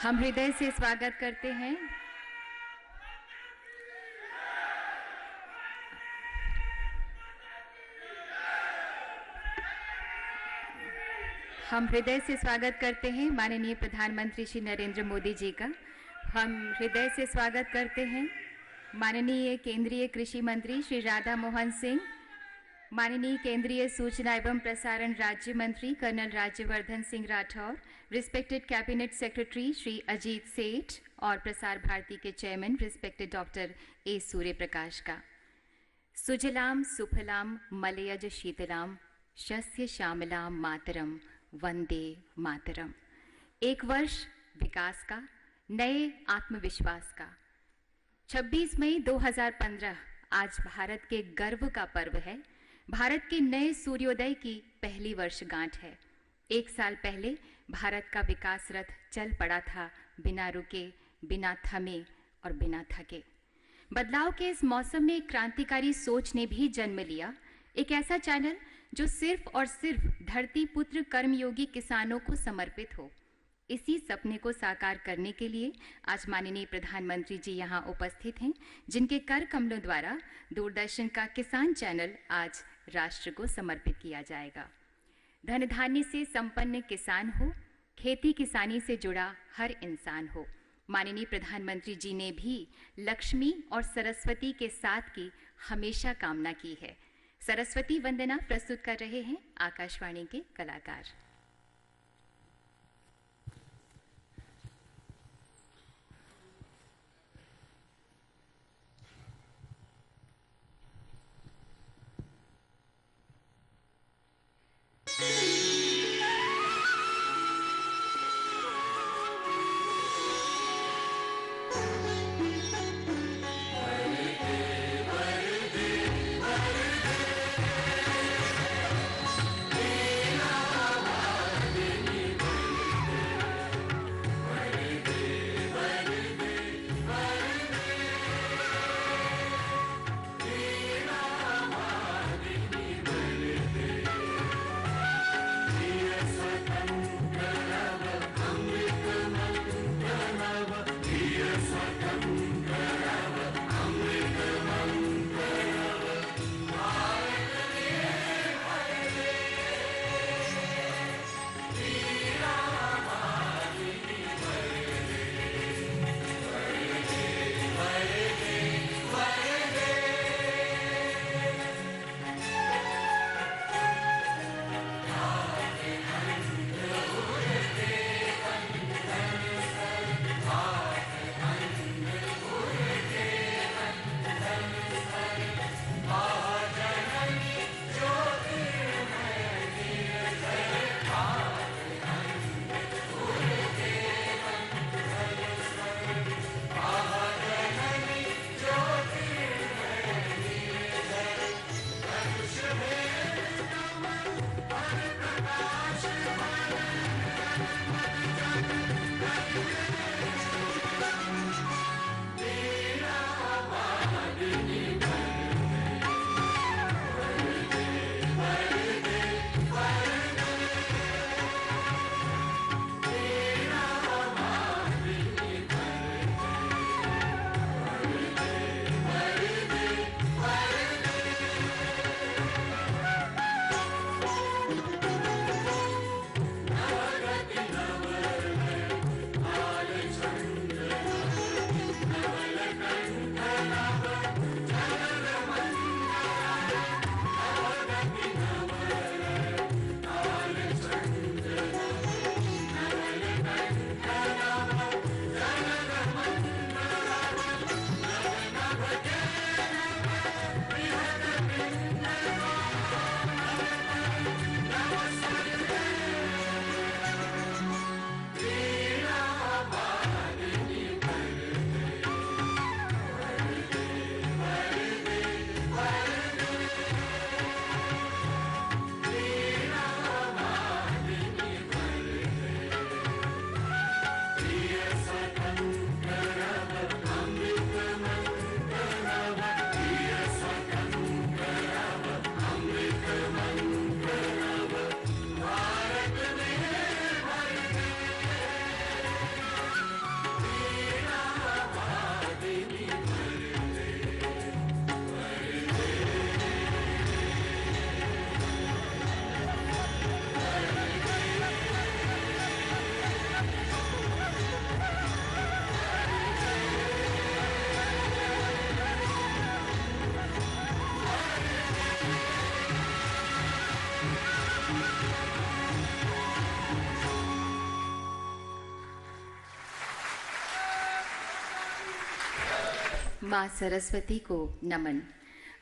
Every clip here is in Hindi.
हम हृदय से स्वागत करते हैं माननीय प्रधानमंत्री श्री नरेंद्र मोदी जी का। हम हृदय से स्वागत करते हैं माननीय केंद्रीय कृषि मंत्री श्री राधा मोहन सिंह, माननीय केंद्रीय सूचना एवं प्रसारण राज्य मंत्री colonel Rajyavardhan Singh Rathore, respected cabinet secretary Shri Ajit Seth और प्रसार भारती के chairman respected doctor A Surya Prakash का। सुजलाम सुफलाम मलयज शीतलाम शस्य श्यामलाम मातरम वंदे मातरम। एक वर्ष विकास का, नए आत्मविश्वास का। 26 मई 2015 आज भारत के गर्व का पर्व है। भारत के नए सूर्योदय की पहली वर्षगांठ है। एक साल पहले भारत का विकास रथ चल पड़ा था, बिना रुके, बिना थमे और बिना थके। बदलाव के इस मौसम में क्रांतिकारी सोच ने भी जन्म लिया। एक ऐसा चैनल जो सिर्फ और सिर्फ धरती पुत्र कर्मयोगी किसानों को समर्पित हो। इसी सपने को साकार करने के लिए आज माननीय प्रधानमंत्री जी यहाँ उपस्थित हैं, जिनके कर कमलों द्वारा दूरदर्शन का किसान चैनल आज राष्ट्र को समर्पित किया जाएगा। धन धान्य से संपन्न किसान हो, खेती किसानी से जुड़ा हर इंसान हो। माननीय प्रधानमंत्री जी ने भी लक्ष्मी और सरस्वती के साथ की हमेशा कामना की है। सरस्वती वंदना प्रस्तुत कर रहे हैं आकाशवाणी के कलाकार। माँ सरस्वती को नमन।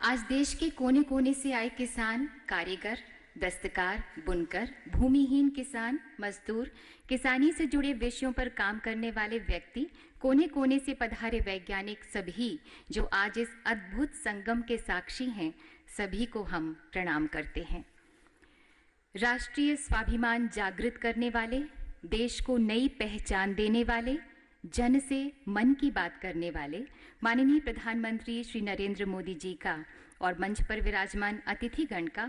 आज देश के कोने कोने से आए किसान, कारीगर, दस्तकार, बुनकर, भूमिहीन किसान, मजदूर, किसानी से जुड़े विषयों पर काम करने वाले व्यक्ति, कोने कोने से पधारे वैज्ञानिक, सभी जो आज इस अद्भुत संगम के साक्षी हैं, सभी को हम प्रणाम करते हैं। राष्ट्रीय स्वाभिमान जागृत करने वाले, देश को नई पहचान देने वाले, जन से मन की बात करने वाले माननीय प्रधानमंत्री श्री नरेंद्र मोदी जी का और मंच पर विराजमान अतिथिगण का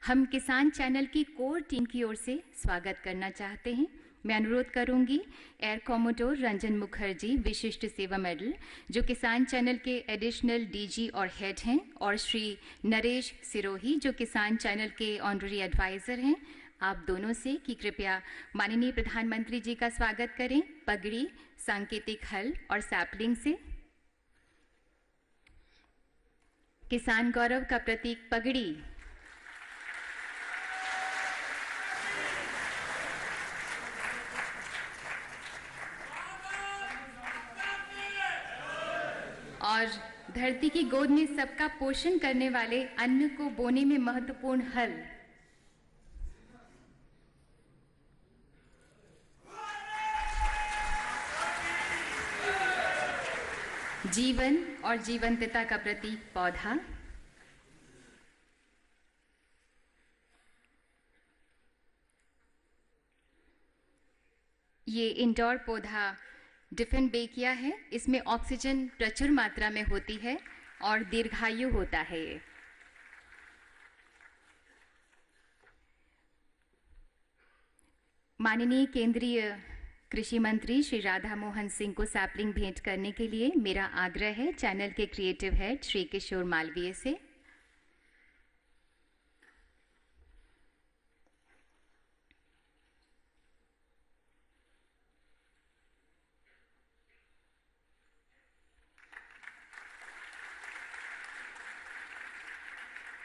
हम किसान चैनल की कोर टीम की ओर से स्वागत करना चाहते हैं। मैं अनुरोध करूंगी एयर कॉमोडोर रंजन मुखर्जी, विशिष्ट सेवा मेडल, जो किसान चैनल के एडिशनल डीजी और हेड हैं, और श्री नरेश सिरोही, जो किसान चैनल के ऑनररी एडवाइज़र हैं, आप दोनों से कि कृपया माननीय प्रधानमंत्री जी का स्वागत करें पगड़ी, सांकेतिक हल और सैपलिंग से। किसान गौरव का प्रतीक पगड़ी, और धरती की गोद में सबका पोषण करने वाले अन्न को बोने में महत्वपूर्ण हल। जीवन और जीवंतता का प्रतीक पौधा। ये इंडोर पौधा डिफेनबेकिया है। इसमें ऑक्सीजन प्रचुर मात्रा में होती है और दीर्घायु होता है। ये माननीय केंद्रीय कृषि मंत्री श्री राधा मोहन सिंह को सैपलिंग भेंट करने के लिए मेरा आग्रह है चैनल के क्रिएटिव हेड श्री किशोर मालवीय से।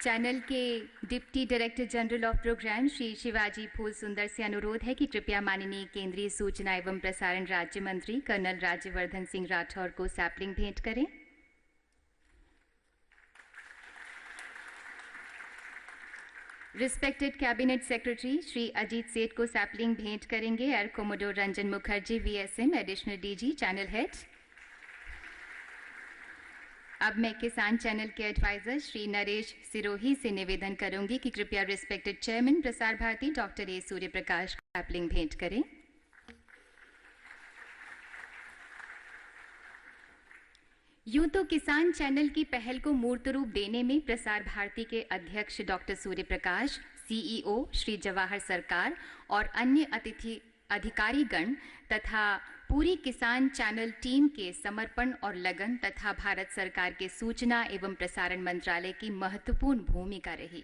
चैनल के deputy director general of programme Shri Shivaji Phool Sundar से अनुरोध है कि कृपया माननीय केंद्रीय सूचना एवं प्रसारण राज्य मंत्री कर्नल राज्यवर्धन सिंह राठौर को सैपलिंग भेंट करें। Respected cabinet secretary Shri Ajit सेठ को सैपलिंग भेंट करेंगे air commodore Ranjan Mukherjee, VSM, additional DG, channel head. अब मैं किसान चैनल के एडवाइजर श्री नरेश सिरोही से निवेदन करूंगी कि कृपया respected chairman Prasar Bharati doctor A Surya Prakash sapling भेंट करें। यूं तो किसान चैनल की पहल को मूर्त रूप देने में प्रसार भारती के अध्यक्ष डॉक्टर सूर्य प्रकाश, सीईओ श्री जवाहर सरकार और अन्य अधिकारीगण तथा पूरी किसान चैनल टीम के समर्पण और लगन तथा भारत सरकार के सूचना एवं प्रसारण मंत्रालय की महत्वपूर्ण भूमिका रही।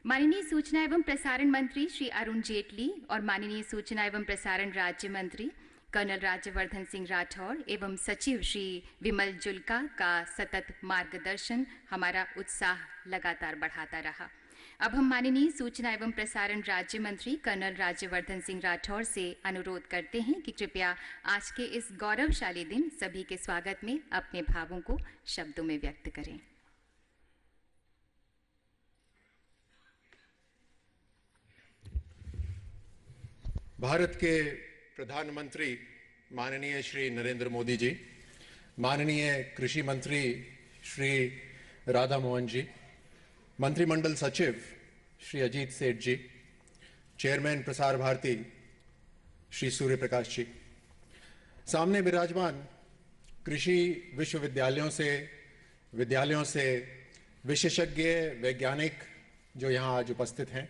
माननीय सूचना एवं प्रसारण मंत्री श्री अरुण जेटली और माननीय सूचना एवं प्रसारण राज्य मंत्री कर्नल राज्यवर्धन सिंह राठौर एवं सचिव श्री विमल जुल्का का सतत मार्गदर्शन हमारा उत्साह लगातार बढ़ाता रहा। अब हम माननीय सूचना एवं प्रसारण राज्य मंत्री कर्नल राज्यवर्धन सिंह राठौर से अनुरोध करते हैं कि कृपया आज के इस गौरवशाली दिन सभी के स्वागत में अपने भावों को शब्दों में व्यक्त करें। भारत के प्रधानमंत्री माननीय श्री नरेंद्र मोदी जी, माननीय कृषि मंत्री श्री राधा मोहन जी, मंत्रिमंडल सचिव श्री अजीत सेठ जी, चेयरमैन प्रसार भारती श्री सूर्य प्रकाश जी, सामने विराजमान कृषि विश्वविद्यालयों से विशेषज्ञ वैज्ञानिक जो यहाँ आज उपस्थित हैं,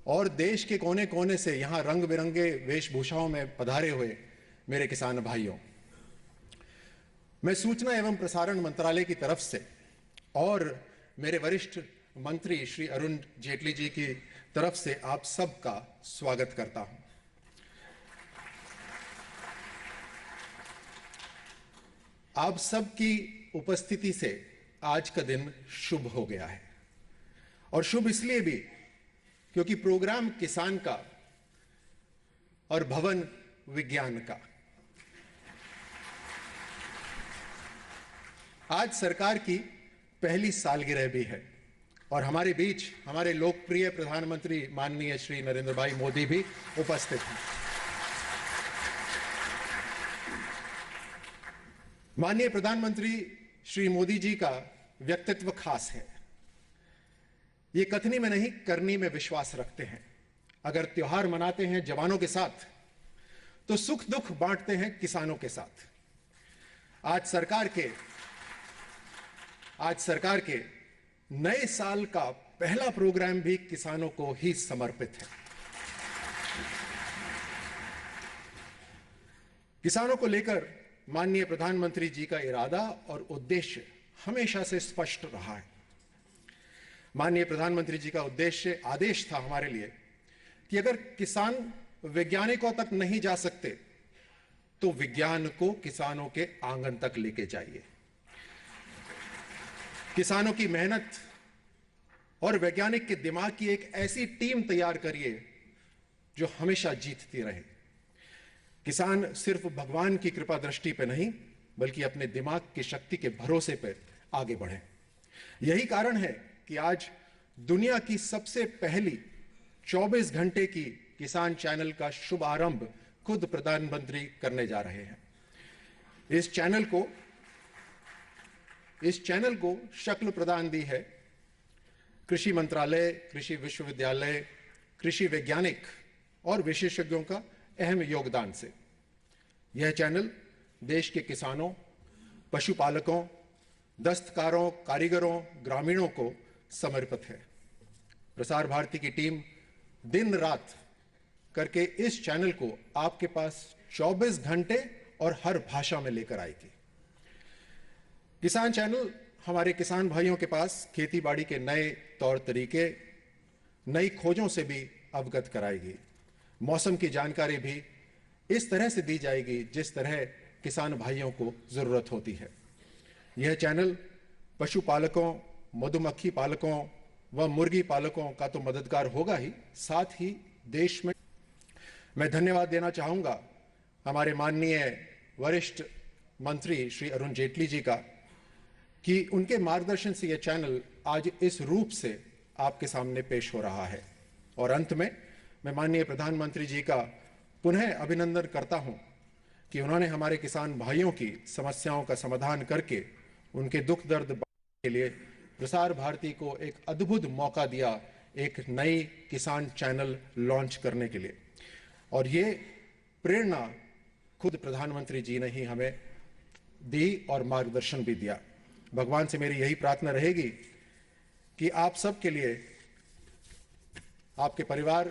और देश के कोने कोने से यहाँ रंग बिरंगे वेशभूषाओं में पधारे हुए मेरे किसान भाइयों, मैं सूचना एवं प्रसारण मंत्रालय की तरफ से और मेरे वरिष्ठ मंत्री श्री अरुण जेटली जी की तरफ से आप सबका स्वागत करता हूं। आप सबकी उपस्थिति से आज का दिन शुभ हो गया है, और शुभ इसलिए भी क्योंकि प्रोग्राम किसान का और भवन विज्ञान का। आज सरकार की पहली सालगिरह भी है और हमारे बीच हमारे लोकप्रिय प्रधानमंत्री माननीय श्री नरेंद्र भाई मोदी भी उपस्थित हैं। माननीय प्रधानमंत्री श्री मोदी जी का व्यक्तित्व खास है। ये कथनी में नहीं, करनी में विश्वास रखते हैं। अगर त्योहार मनाते हैं जवानों के साथ, तो सुख दुख बांटते हैं किसानों के साथ। आज सरकार के नए साल का पहला प्रोग्राम भी किसानों को ही समर्पित है। किसानों को लेकर माननीय प्रधानमंत्री जी का इरादा और उद्देश्य हमेशा से स्पष्ट रहा है। माननीय प्रधानमंत्री जी का उद्देश्य, आदेश था हमारे लिए कि अगर किसान वैज्ञानिकों तक नहीं जा सकते तो विज्ञान को किसानों के आंगन तक लेके जाइए। किसानों की मेहनत और वैज्ञानिक के दिमाग की एक ऐसी टीम तैयार करिए जो हमेशा जीतती रहे। किसान सिर्फ भगवान की कृपा दृष्टि पे नहीं, बल्कि अपने दिमाग की शक्ति के भरोसे पे आगे बढ़े। यही कारण है कि आज दुनिया की सबसे पहली 24 घंटे की किसान चैनल का शुभारंभ खुद प्रधानमंत्री करने जा रहे हैं। इस चैनल को शक्ल प्रदान दी है कृषि मंत्रालय, कृषि विश्वविद्यालय, कृषि वैज्ञानिक और विशेषज्ञों का अहम योगदान से। यह चैनल देश के किसानों, पशुपालकों, दस्तकारों, कारीगरों, ग्रामीणों को समर्पित है। प्रसार भारती की टीम दिन रात करके इस चैनल को आपके पास 24 घंटे और हर भाषा में लेकर आएगी। किसान चैनल हमारे किसान भाइयों के पास खेती बाड़ी के नए तौर तरीके, नई खोजों से भी अवगत कराएगी। मौसम की जानकारी भी इस तरह से दी जाएगी जिस तरह किसान भाइयों को जरूरत होती है। यह चैनल पशुपालकों, मधुमक्खी पालकों व मुर्गी पालकों का तो मददगार होगा ही, साथ ही देश में मैं धन्यवाद देना चाहूंगा हमारे माननीय वरिष्ठ मंत्री श्री अरुण जेटली जी का कि उनके मार्गदर्शन से यह चैनल आज इस रूप से आपके सामने पेश हो रहा है। और अंत में मैं माननीय प्रधानमंत्री जी का पुनः अभिनंदन करता हूं कि उन्होंने हमारे किसान भाइयों की समस्याओं का समाधान करके उनके दुख दर्द के लिए प्रसार भारती को एक अद्भुत मौका दिया, एक नई किसान चैनल लॉन्च करने के लिए। और ये प्रेरणा खुद प्रधानमंत्री जी ने ही हमें दी और मार्गदर्शन भी दिया। भगवान से मेरी यही प्रार्थना रहेगी कि आप सबके लिए, आपके परिवार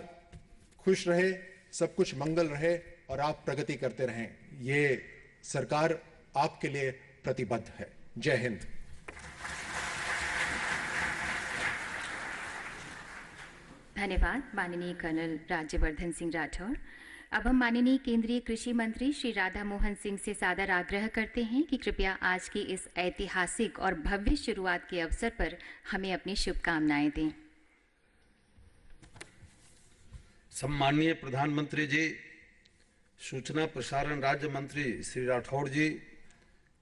खुश रहे, सब कुछ मंगल रहे और आप प्रगति करते रहें। ये सरकार आपके लिए प्रतिबद्ध है। जय हिंद। धन्यवाद माननीय कर्नल राज्यवर्धन सिंह राठौर। अब हम माननीय केंद्रीय कृषि मंत्री श्री राधा मोहन सिंह से सादर आग्रह करते हैं कि कृपया आज की इस ऐतिहासिक और भव्य शुरुआत के अवसर पर हमें अपनी शुभकामनाएं दें। सम्माननीय प्रधानमंत्री जी, सूचना प्रसारण राज्य मंत्री श्री राठौड़ जी,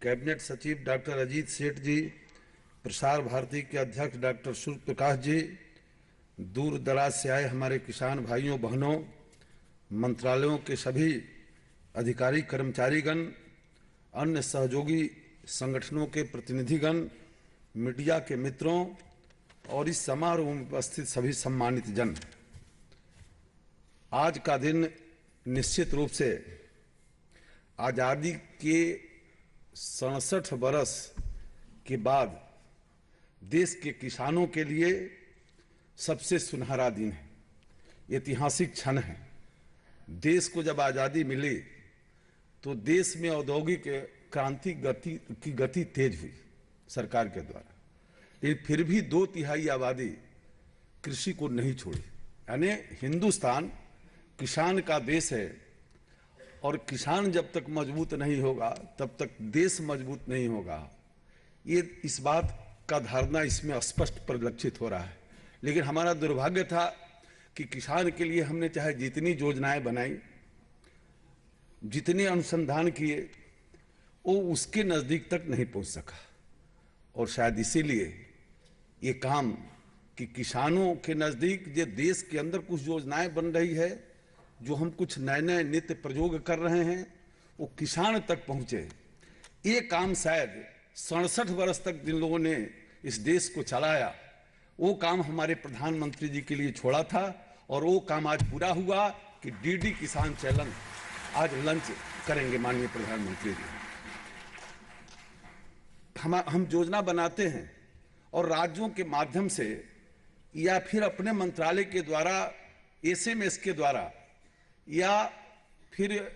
कैबिनेट सचिव डॉक्टर अजीत सेठ जी, प्रसार भारती के अध्यक्ष डॉक्टर सूर्य प्रकाश जी, दूर दराज से आए हमारे किसान भाइयों बहनों, मंत्रालयों के सभी अधिकारी कर्मचारीगण, अन्य सहयोगी संगठनों के प्रतिनिधिगण, मीडिया के मित्रों और इस समारोह में उपस्थित सभी सम्मानित जन, आज का दिन निश्चित रूप से आज़ादी के 67 बरस के बाद देश के किसानों के लिए सबसे सुनहरा दिन है, ऐतिहासिक क्षण है। देश को जब आज़ादी मिली तो देश में औद्योगिक क्रांति की गति तेज हुई सरकार के द्वारा, लेकिन फिर भी 2/3 आबादी कृषि को नहीं छोड़ी। यानी हिंदुस्तान किसान का देश है और किसान जब तक मजबूत नहीं होगा तब तक देश मजबूत नहीं होगा। ये इस बात का धारणा इसमें स्पष्ट परिलक्षित हो रहा है। लेकिन हमारा दुर्भाग्य था कि किसान के लिए हमने चाहे जितनी योजनाएं बनाई, जितने अनुसंधान किए, वो उसके नजदीक तक नहीं पहुंच सका। और शायद इसीलिए ये काम कि किसानों के नज़दीक जो देश के अंदर कुछ योजनाएं बन रही है, जो हम कुछ नए नए नित्य प्रयोग कर रहे हैं, वो किसान तक पहुंचे। ये काम शायद 67 वर्ष तक जिन लोगों ने इस देश को चलाया, वो काम हमारे प्रधानमंत्री जी के लिए छोड़ा था, और वो काम आज पूरा हुआ कि डीडी किसान चैनल आज लंच करेंगे माननीय प्रधानमंत्री जी। हम योजना बनाते हैं और राज्यों के माध्यम से या फिर अपने मंत्रालय के द्वारा, एसएमएस के द्वारा या फिर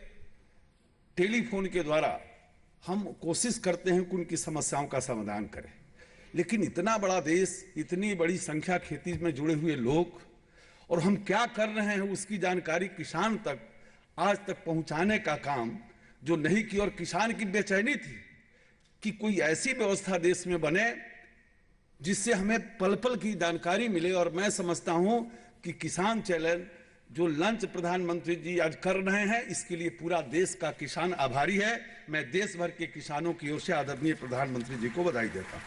टेलीफोन के द्वारा हम कोशिश करते हैं कि उनकी समस्याओं का समाधान करें। लेकिन इतना बड़ा देश, इतनी बड़ी संख्या खेती में जुड़े हुए लोग, और हम क्या कर रहे हैं उसकी जानकारी किसान तक आज तक पहुंचाने का काम जो नहीं की। और किसान की बेचैनी थी कि कोई ऐसी व्यवस्था देश में बने जिससे हमें पल पल की जानकारी मिले। और मैं समझता हूं कि किसान चैनल जो लंच प्रधानमंत्री जी आज कर रहे हैं, इसके लिए पूरा देश का किसान आभारी है। मैं देश भर के किसानों की ओर से आदरणीय प्रधानमंत्री जी को बधाई देता हूं।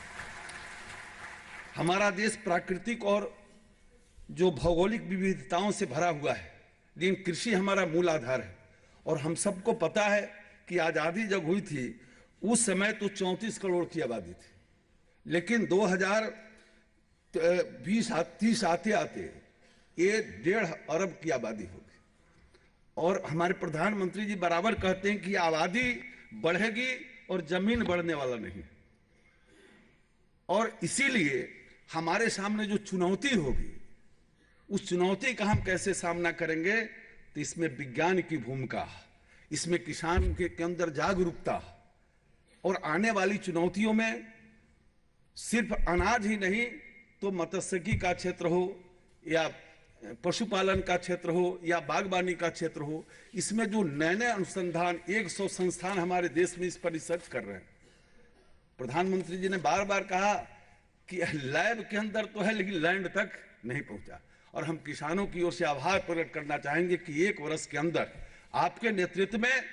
हमारा देश प्राकृतिक और जो भौगोलिक विविधताओं से भरा हुआ है, लेकिन कृषि हमारा मूल आधार है। और हम सबको पता है कि आज़ादी जब हुई थी उस समय तो 34 करोड़ की आबादी थी, लेकिन 2020-30 आते आते ये 1.5 अरब की आबादी होगी। और हमारे प्रधानमंत्री जी बराबर कहते हैं कि आबादी बढ़ेगी और जमीन बढ़ने वाला नहीं। और इसीलिए हमारे सामने जो चुनौती होगी, उस चुनौती का हम कैसे सामना करेंगे, तो इसमें विज्ञान की भूमिका, इसमें किसान के अंदर जागरूकता, और आने वाली चुनौतियों में सिर्फ अनाज ही नहीं तो मत्स्यिकी का क्षेत्र हो या पशुपालन का क्षेत्र हो या बागवानी का क्षेत्र हो, इसमें जो नए नए अनुसंधान 100 संस्थान हमारे देश में इस पर रिसर्च कर रहे हैं। प्रधानमंत्री जी ने बार बार कहा कि लैब के अंदर तो है लेकिन लैंड तक नहीं पहुंचा। और हम किसानों की ओर से आभार प्रकट करना चाहेंगे कि 1 वर्ष के अंदर आपके नेतृत्व में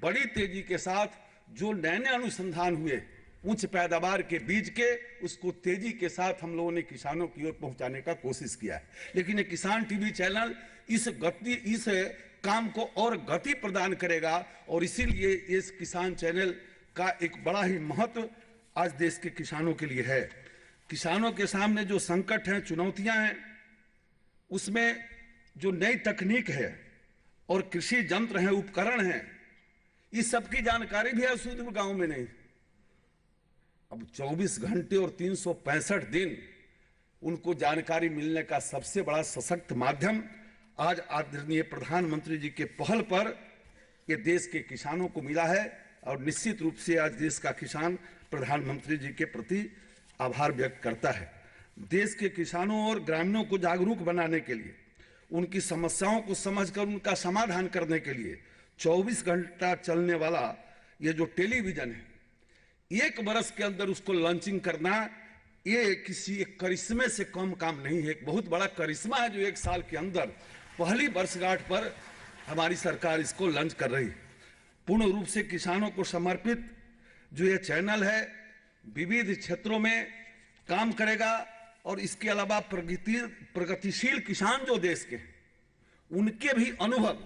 बड़ी तेजी के साथ जो नए नए अनुसंधान हुए उच्च पैदावार के बीज के, उसको तेजी के साथ हम लोगों ने किसानों की ओर पहुंचाने का कोशिश किया है। लेकिन ये किसान टीवी चैनल इस काम को और गति प्रदान करेगा, और इसीलिए इस किसान चैनल का एक बड़ा ही महत्व आज देश के किसानों के लिए है। किसानों के सामने जो संकट हैं, चुनौतियां हैं, उसमें जो नई तकनीक है और कृषि यंत्र हैं, उपकरण हैं, इस सब की जानकारी भी है सुदूर गांव में नहीं। अब 24 घंटे और 365 दिन उनको जानकारी मिलने का सबसे बड़ा सशक्त माध्यम आज आदरणीय प्रधानमंत्री जी के पहल पर ये देश के किसानों को मिला है। और निश्चित रूप से आज देश का किसान प्रधानमंत्री जी के प्रति आभार व्यक्त करता है। देश के किसानों और ग्रामीणों को जागरूक बनाने के लिए, उनकी समस्याओं को समझकर उनका समाधान करने के लिए 24 घंटा चलने वाला ये जो टेलीविजन है, 1 वर्ष के अंदर उसको लॉन्चिंग करना, ये किसी एक करिश्मे से कम काम नहीं है। एक बहुत बड़ा करिश्मा है जो 1 साल के अंदर पहली वर्षगांठ पर हमारी सरकार इसको लॉन्च कर रही है। पूर्ण रूप से किसानों को समर्पित जो ये चैनल है, विविध क्षेत्रों में काम करेगा। और इसके अलावा प्रगतिशील किसान जो देश के हैं, उनके भी अनुभव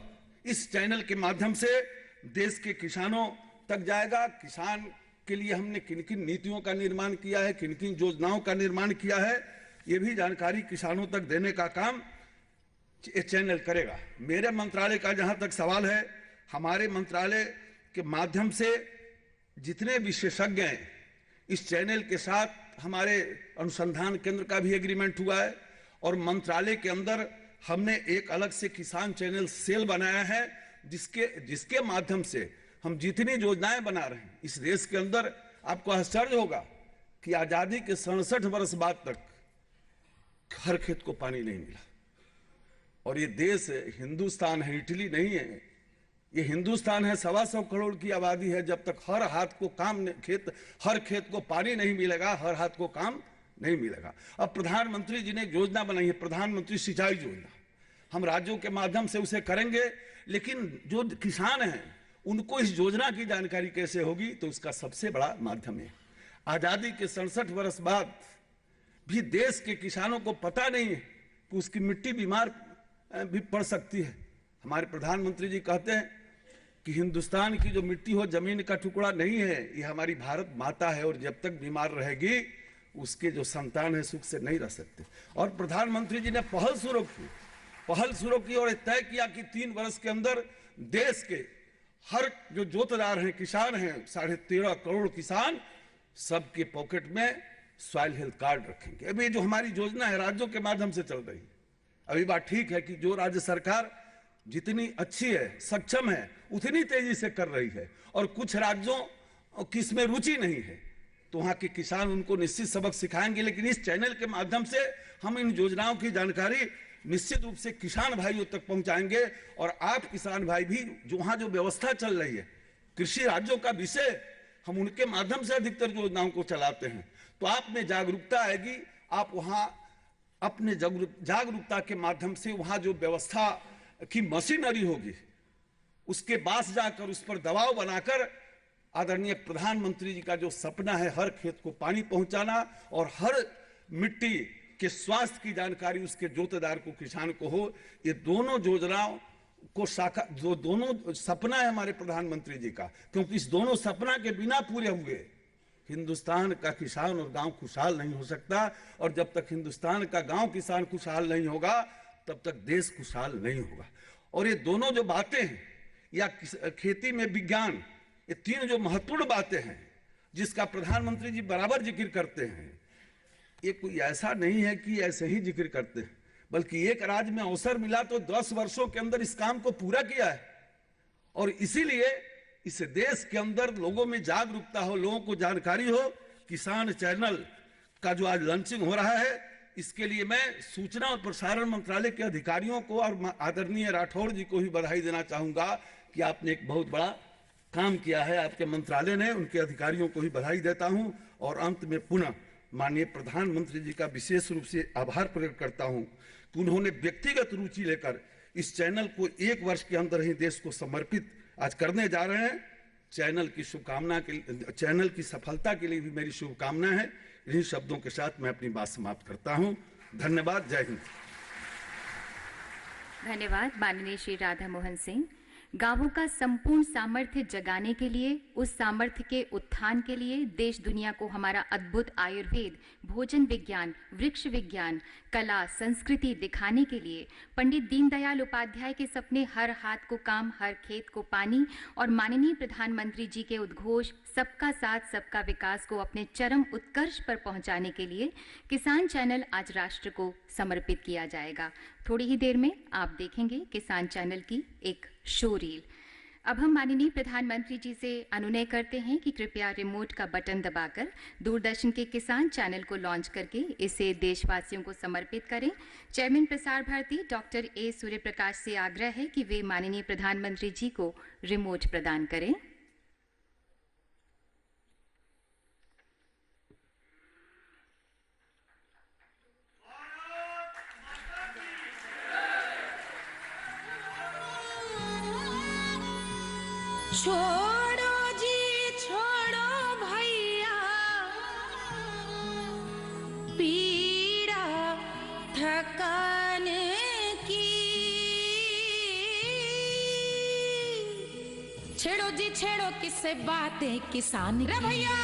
इस चैनल के माध्यम से देश के किसानों तक जाएगा। किसान के लिए हमने किन किन नीतियों का निर्माण किया है, किन किन योजनाओं का निर्माण किया है, ये भी जानकारी किसानों तक देने का काम ये चैनल करेगा। मेरे मंत्रालय का जहां तक सवाल है, हमारे मंत्रालय के माध्यम से जितने विशेषज्ञ हैं, इस चैनल के साथ हमारे अनुसंधान केंद्र का भी एग्रीमेंट हुआ है। और मंत्रालय के अंदर हमने एक अलग से किसान चैनल सेल बनाया है, जिसके माध्यम से हम जितनी योजनाएं बना रहे हैं इस देश के अंदर, आपको आश्चर्य होगा कि आजादी के 67 वर्ष बाद तक हर खेत को पानी नहीं मिला। और ये देश हिंदुस्तान है, इटली नहीं है, ये हिंदुस्तान है। 125 करोड़ की आबादी है। जब तक हर हाथ को हर खेत को पानी नहीं मिलेगा, हर हाथ को काम नहीं मिलेगा। अब प्रधानमंत्री जी ने एक योजना बनाई है, प्रधानमंत्री सिंचाई योजना। हम राज्यों के माध्यम से उसे करेंगे, लेकिन जो किसान हैं उनको इस योजना की जानकारी कैसे होगी, तो उसका सबसे बड़ा माध्यम है। आजादी के 67 वर्ष बाद भी देश के किसानों को पता नहीं है कि उसकी मिट्टी बीमार भी पड़ सकती है। हमारे प्रधानमंत्री जी कहते हैं कि हिंदुस्तान की जो मिट्टी हो जमीन का टुकड़ा नहीं है, ये हमारी भारत माता है और जब तक बीमार रहेगी उसके जो संतान है सुख से नहीं रह सकते। और प्रधानमंत्री जी ने पहल शुरू की और तय किया कि 3 वर्ष के अंदर देश के हर जो जोतदार हैं, किसान हैं, 13.5 करोड़ किसान, सबके पॉकेट में सॉइल हेल्थ कार्ड रखेंगे। अभी जो हमारी योजना है राज्यों के माध्यम से चल रही है। अभी बात ठीक है कि जो राज्य सरकार जितनी अच्छी है, सक्षम है, उतनी तेजी से कर रही है और कुछ राज्यों की इसमें रुचि नहीं है, तो वहां के किसान उनको निश्चित सबक सिखाएंगे। लेकिन इस चैनल के माध्यम से हम इन योजनाओं की जानकारी निश्चित रूप से किसान भाइयों तक पहुंचाएंगे और आप किसान भाई भी जो वहां जो व्यवस्था चल रही है, कृषि राज्यों का विषय, हम उनके माध्यम से अधिकतर योजनाओं को चलाते हैं। तो आप में जागरूकता आएगी, आप वहां अपने जागरूकता के माध्यम से वहां जो व्यवस्था की मशीनरी होगी उसके पास जाकर उस पर दबाव बनाकर आदरणीय प्रधानमंत्री जी का जो सपना है हर खेत को पानी पहुंचाना और हर मिट्टी के स्वास्थ्य की जानकारी उसके जोतदार को, किसान को हो, ये दोनों योजनाओं को जो दोनों सपना है हमारे प्रधानमंत्री जी का, क्योंकि इस दोनों सपना के बिना पूरे हुए हिंदुस्तान का किसान और गांव खुशहाल नहीं हो सकता। और जब तक हिंदुस्तान का गांव किसान खुशहाल नहीं होगा तब तक देश खुशहाल नहीं होगा। और ये दोनों जो बातें हैं या खेती में विज्ञान, ये 3 जो महत्वपूर्ण बातें हैं जिसका प्रधानमंत्री जी बराबर जिक्र करते हैं, ये कोई ऐसा नहीं है कि ऐसे ही जिक्र करते हैं, बल्कि एक राज्य में अवसर मिला तो 10 वर्षों के अंदर इस काम को पूरा किया है। और इसीलिए इस देश के अंदर लोगों में जागरूकता हो, लोगों को जानकारी हो। किसान चैनल का जो आज लॉन्चिंग हो रहा है, इसके लिए मैं सूचना और प्रसारण मंत्रालय के अधिकारियों को और आदरणीय राठौड़ जी को भी बधाई देना चाहूंगा कि आपने एक बहुत बड़ा काम किया है, आपके मंत्रालय ने, उनके अधिकारियों को भी बधाई देता हूं। और अंत में पुनः माननीय प्रधानमंत्री जी का विशेष रूप से आभार प्रकट करता हूं कि उन्होंने व्यक्तिगत रुचि लेकर इस चैनल को 1 वर्ष के अंदर ही देश को समर्पित आज करने जा रहे हैं। चैनल की सफलता के लिए भी मेरी शुभकामना है। इन्हीं शब्दों के साथ मैं अपनी बात समाप्त करता हूं। धन्यवाद। जय हिंद। धन्यवाद माननीय श्री राधा मोहन सिंह। गांवों का संपूर्ण सामर्थ्य जगाने के लिए, उस सामर्थ्य के उत्थान के लिए देश दुनिया को हमारा अद्भुत आयुर्वेद, भोजन विज्ञान, वृक्ष विज्ञान, कला, संस्कृति दिखाने के लिए पंडित दीनदयाल उपाध्याय के सपने हर हाथ को काम, हर खेत को पानी और माननीय प्रधानमंत्री जी के उद्घोष सबका साथ सबका विकास को अपने चरम उत्कर्ष पर पहुंचाने के लिए किसान चैनल आज राष्ट्र को समर्पित किया जाएगा। थोड़ी ही देर में आप देखेंगे किसान चैनल की एक शो रील। अब हम माननीय प्रधानमंत्री जी से अनुनय करते हैं कि कृपया रिमोट का बटन दबाकर दूरदर्शन के किसान चैनल को लॉन्च करके इसे देशवासियों को समर्पित करें। चेयरमैन प्रसार भारती डॉक्टर ए सूर्यप्रकाश से आग्रह है कि वे माननीय प्रधानमंत्री जी को रिमोट प्रदान करें। छोड़ो जी छोड़ो भैया पीड़ा थकान की, छेड़ो जी छेड़ो किससे बातें किसान रे भैया।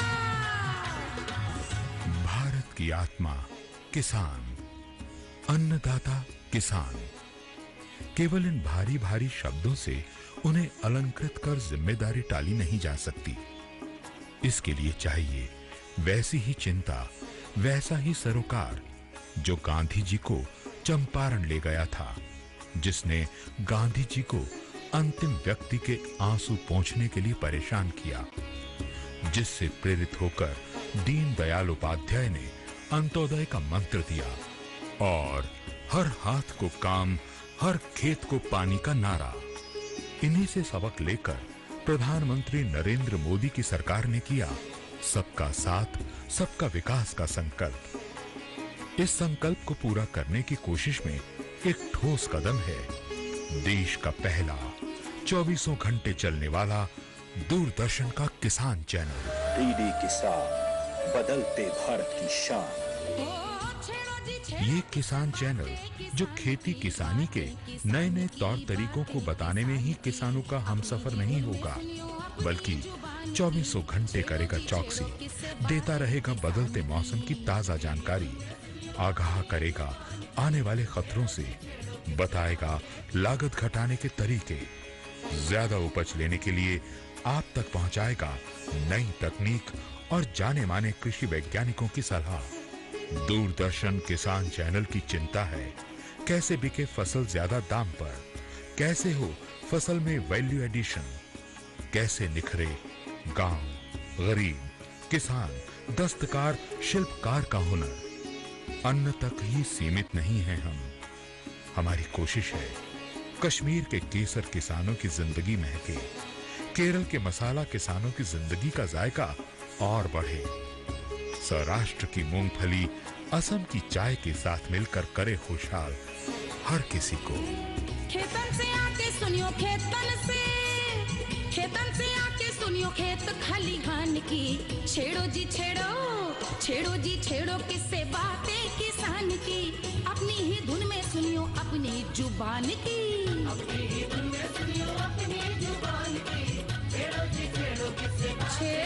भारत की आत्मा किसान, अन्नदाता किसान। केवल इन भारी भारी शब्दों से उन्हें अलंकृत कर जिम्मेदारी टाली नहीं जा सकती। इसके लिए चाहिए वैसी ही चिंता, वैसा ही सरोकार जो गांधी जी को चंपारण ले गया था, जिसने गांधी जी को अंतिम व्यक्ति के आंसू पोंछने के लिए परेशान किया, जिससे प्रेरित होकर दीनदयाल उपाध्याय ने अंत्योदय का मंत्र दिया और हर हाथ को काम, हर खेत को पानी का नारा। इन्हीं से सबक लेकर प्रधानमंत्री नरेंद्र मोदी की सरकार ने किया सबका साथ सबका विकास का संकल्प। इस संकल्प को पूरा करने की कोशिश में एक ठोस कदम है देश का पहला 24 घंटे चलने वाला दूरदर्शन का किसान चैनल। डीडी किसान, बदलते भारत की शान। ये किसान चैनल जो खेती किसानी के नए नए तौर तरीकों को बताने में ही किसानों का हमसफर नहीं होगा, बल्कि 24 घंटे करेगा चौकसी, देता रहेगा बदलते मौसम की ताजा जानकारी, आगाह करेगा आने वाले खतरों से, बताएगा लागत घटाने के तरीके, ज्यादा उपज लेने के लिए आप तक पहुंचाएगा नई तकनीक और जाने माने कृषि वैज्ञानिकों की सलाह। दूरदर्शन किसान चैनल की चिंता है कैसे बिके फसल ज्यादा दाम पर, कैसे हो फसल में वैल्यू एडिशन, कैसे निखरे गांव, गरीब, किसान, दस्तकार, शिल्पकार का हुनर। अन्न तक ही सीमित नहीं है हम, हमारी कोशिश है कश्मीर के केसर किसानों की जिंदगी महके, केरल के मसाला किसानों की जिंदगी का जायका और बढ़े, सौराष्ट्र की मूंगफली असम की चाय के साथ मिलकर करे खुशहाल हर किसी को। खेतन से आके सुनियो खेतन से आके सुनियो खेत खलिहान की, छेड़ो जी छेड़ो किससे बातें किसान की, अपनी ही धुन में सुनियो अपनी जुबान की, अपनी ही धुन में सुनियो अपनी जुबान की, छेड़ो जी छेड़ो किससे बातें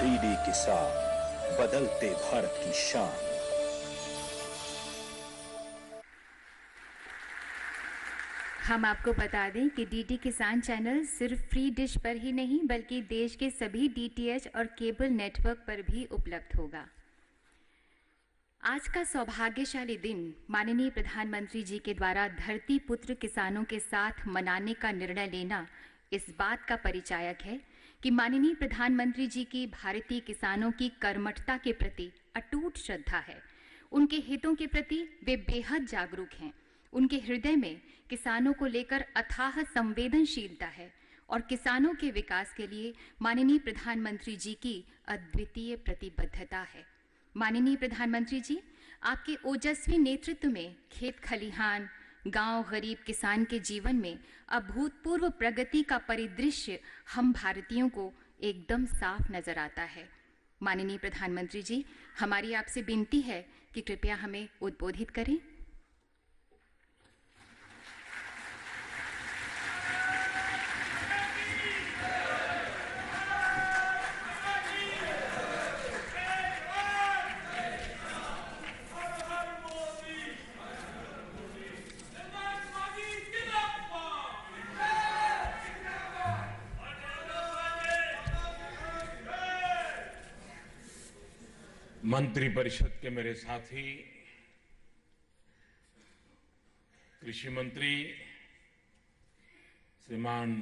डीडी किसान, बदलते भारत की शान। हम आपको बता दें कि डीडी किसान चैनल सिर्फ फ्री डिश पर ही नहीं बल्कि देश के सभी डीटीएच और केबल नेटवर्क पर भी उपलब्ध होगा। आज का सौभाग्यशाली दिन माननीय प्रधानमंत्री जी के द्वारा धरती पुत्र किसानों के साथ मनाने का निर्णय लेना इस बात का परिचायक है कि माननीय प्रधानमंत्री जी की भारतीय किसानों की कर्मठता के प्रति अटूट श्रद्धा है। उनके हितों के प्रति वे बेहद जागरूक हैं। उनके हृदय में किसानों को लेकर अथाह संवेदनशीलता है और किसानों के विकास के लिए माननीय प्रधानमंत्री जी की अद्वितीय प्रतिबद्धता है। माननीय प्रधानमंत्री जी, आपके ओजस्वी नेतृत्व में खेत खलिहान, गांव, गरीब किसान के जीवन में अभूतपूर्व प्रगति का परिदृश्य हम भारतीयों को एकदम साफ नजर आता है। माननीय प्रधानमंत्री जी, हमारी आपसे विनती है कि कृपया हमें उद्बोधित करें। मंत्रिपरिषद के मेरे साथी, कृषि मंत्री श्रीमान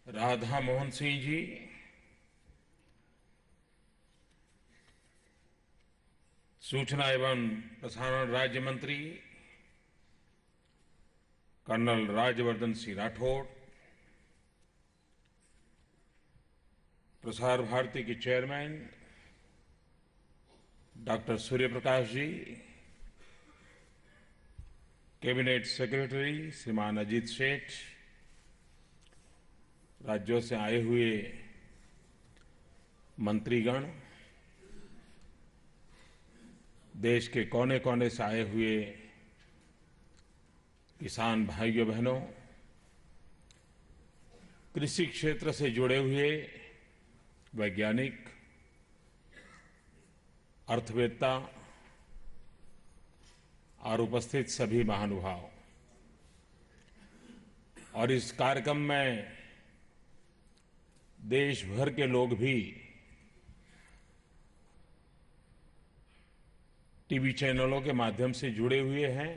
राधा मोहन सिंह जी, सूचना एवं प्रसारण राज्य मंत्री कर्नल राज्यवर्धन सिंह राठौड़, प्रसार भारती के chairman doctor Surya Prakash ji, cabinet secretary श्रीमान अजीत सेठ, राज्यों से आए हुए मंत्रीगण, देश के कोने कोने से आए हुए किसान भाइयों बहनों, कृषि क्षेत्र से जुड़े हुए वैज्ञानिक, अर्थवेत्ता और उपस्थित सभी महानुभाव, और इस कार्यक्रम में देश भर के लोग भी टीवी चैनलों के माध्यम से जुड़े हुए हैं।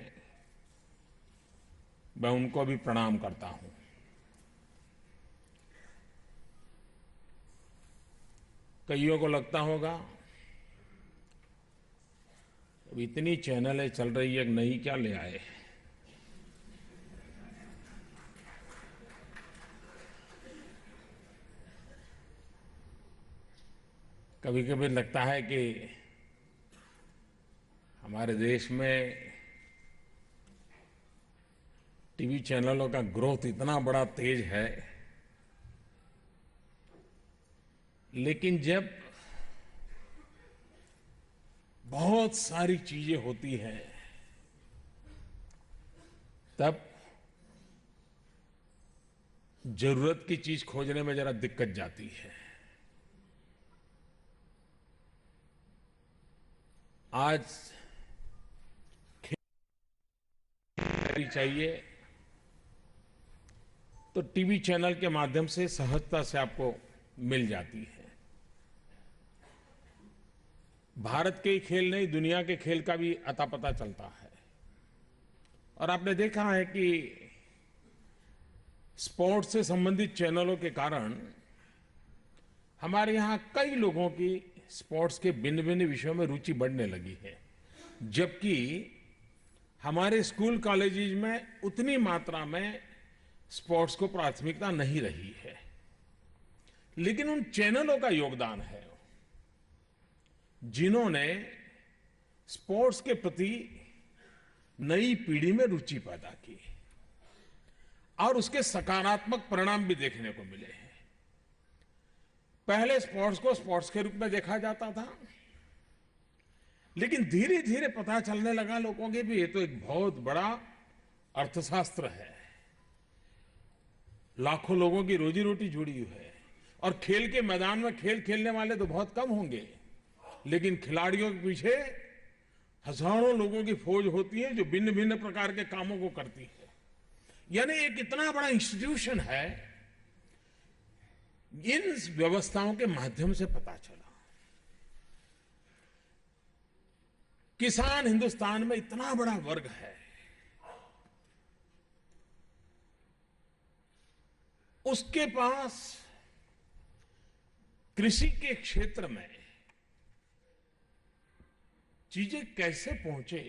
मैं उनको भी प्रणाम करता हूं। कईयों को लगता होगा अब इतनी चैनलें चल रही है, नई क्या ले आए। कभी कभी लगता है कि हमारे देश में टीवी चैनलों का ग्रोथ इतना बड़ा तेज है, लेकिन जब बहुत सारी चीजें होती हैं तब जरूरत की चीज खोजने में जरा दिक्कत जाती है। आज खेल चाहिए तो टीवी चैनल के माध्यम से सहजता से आपको मिल जाती है। भारत के ही खेल नहीं, दुनिया के खेल का भी अता पता चलता है। और आपने देखा है कि स्पोर्ट्स से संबंधित चैनलों के कारण हमारे यहां कई लोगों की स्पोर्ट्स के भिन्न भिन्न विषयों में रुचि बढ़ने लगी है, जबकि हमारे स्कूल कॉलेजेस में उतनी मात्रा में स्पोर्ट्स को प्राथमिकता नहीं रही है। लेकिन उन चैनलों का योगदान है जिन्होंने स्पोर्ट्स के प्रति नई पीढ़ी में रुचि पैदा की और उसके सकारात्मक परिणाम भी देखने को मिले हैं। पहले स्पोर्ट्स को स्पोर्ट्स के रूप में देखा जाता था, लेकिन धीरे धीरे पता चलने लगा लोगों के भी ये तो एक बहुत बड़ा अर्थशास्त्र है, लाखों लोगों की रोजी रोटी जुड़ी हुई है। और खेल के मैदान में खेल खेलने वाले तो बहुत कम होंगे, लेकिन खिलाड़ियों के पीछे हजारों लोगों की फौज होती है जो भिन्न भिन्न प्रकार के कामों को करती है। यानी एक इतना बड़ा इंस्टीट्यूशन है। इन व्यवस्थाओं के माध्यम से पता चला किसान हिंदुस्तान में इतना बड़ा वर्ग है, उसके पास कृषि के क्षेत्र में चीजें कैसे पहुंचे,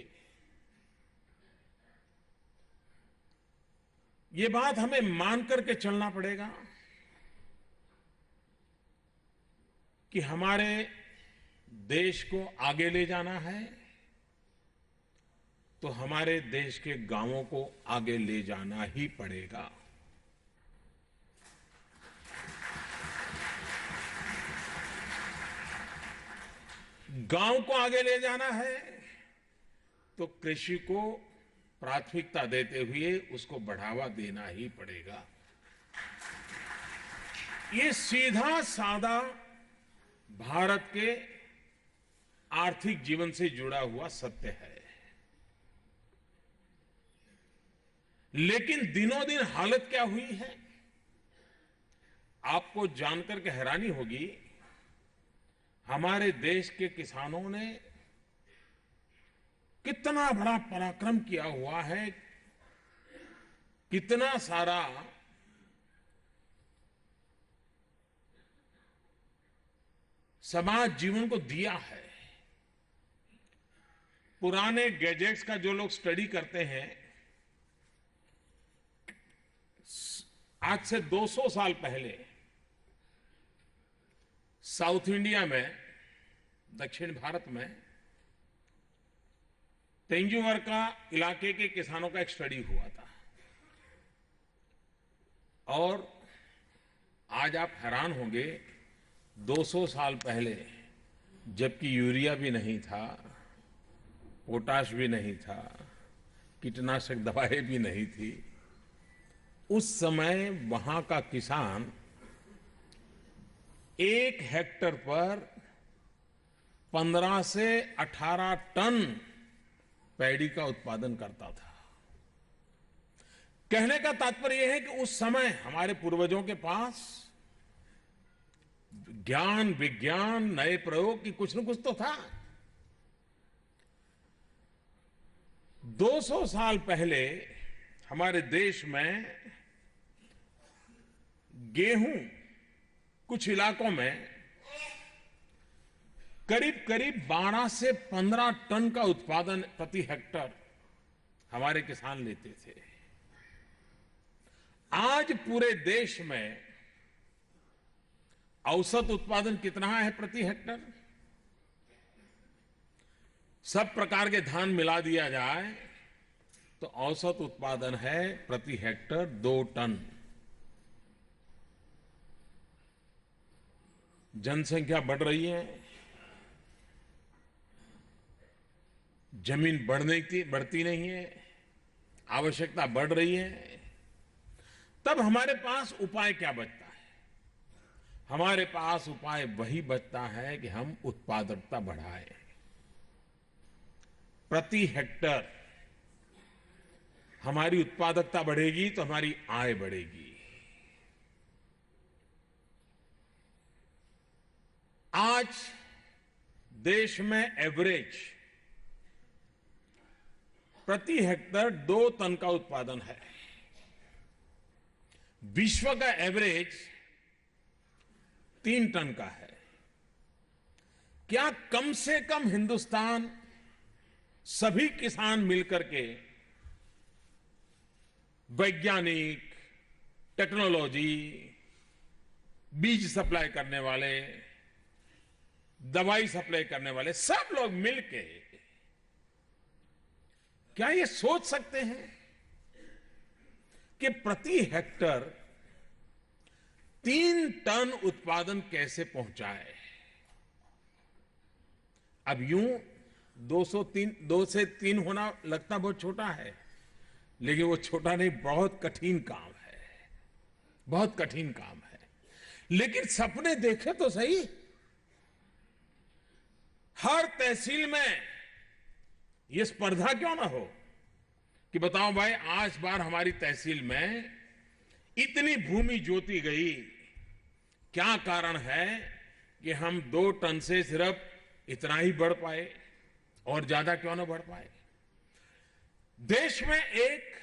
ये बात हमें मान करके चलना पड़ेगा कि हमारे देश को आगे ले जाना है तो हमारे देश के गांवों को आगे ले जाना ही पड़ेगा। गांव को आगे ले जाना है तो कृषि को प्राथमिकता देते हुए उसको बढ़ावा देना ही पड़ेगा। ये सीधा साधा भारत के आर्थिक जीवन से जुड़ा हुआ सत्य है। लेकिन दिनों दिन हालत क्या हुई है, आपको जानकर के हैरानी होगी। हमारे देश के किसानों ने कितना बड़ा पराक्रम किया हुआ है, कितना सारा समाज जीवन को दिया है। पुराने गैजेट्स का जो लोग स्टडी करते हैं, आज से 200 साल पहले साउथ इंडिया में, दक्षिण भारत में तेंजुवर का इलाके के किसानों का एक स्टडी हुआ था। और आज आप हैरान होंगे, 200 साल पहले जबकि यूरिया भी नहीं था, पोटाश भी नहीं था, कीटनाशक दवाएं भी नहीं थी, उस समय वहां का किसान 1 हेक्टर पर 15 से 18 टन पैडी का उत्पादन करता था। कहने का तात्पर्य यह है कि उस समय हमारे पूर्वजों के पास ज्ञान, विज्ञान, नए प्रयोग की कुछ न कुछ तो था। 200 साल पहले हमारे देश में गेहूं कुछ इलाकों में करीब करीब 12 से 15 टन का उत्पादन प्रति हेक्टेयर हमारे किसान लेते थे। आज पूरे देश में औसत उत्पादन कितना है प्रति हेक्टेयर? सब प्रकार के धान मिला दिया जाए तो औसत उत्पादन है प्रति हेक्टेयर 2 टन। जनसंख्या बढ़ रही है, जमीन बढ़ती नहीं है, आवश्यकता बढ़ रही है, तब हमारे पास उपाय क्या बचता है? हमारे पास उपाय वही बचता है कि हम उत्पादकता बढ़ाएं। प्रति हेक्टेयर हमारी उत्पादकता बढ़ेगी तो हमारी आय बढ़ेगी। आज देश में एवरेज प्रति हेक्टेयर 2 टन का उत्पादन है। विश्व का एवरेज 3 टन का है। क्या कम से कम हिंदुस्तान सभी किसान मिलकर के वैज्ञानिक, टेक्नोलॉजी, बीज सप्लाई करने वाले, दवाई सप्लाई करने वाले सब लोग मिलके क्या ये सोच सकते हैं कि प्रति हेक्टेयर 3 टन उत्पादन कैसे पहुंचाए? अब यूं 2 से 3 होना लगता बहुत छोटा है, लेकिन वो छोटा नहीं, बहुत कठिन काम है, बहुत कठिन काम है। लेकिन सपने देखे तो सही। हर तहसील में ये स्पर्धा क्यों ना हो कि बताओ भाई, आज बार हमारी तहसील में इतनी भूमि जोती गई, क्या कारण है कि हम 2 टन से सिर्फ इतना ही बढ़ पाए और ज्यादा क्यों ना बढ़ पाए? देश में एक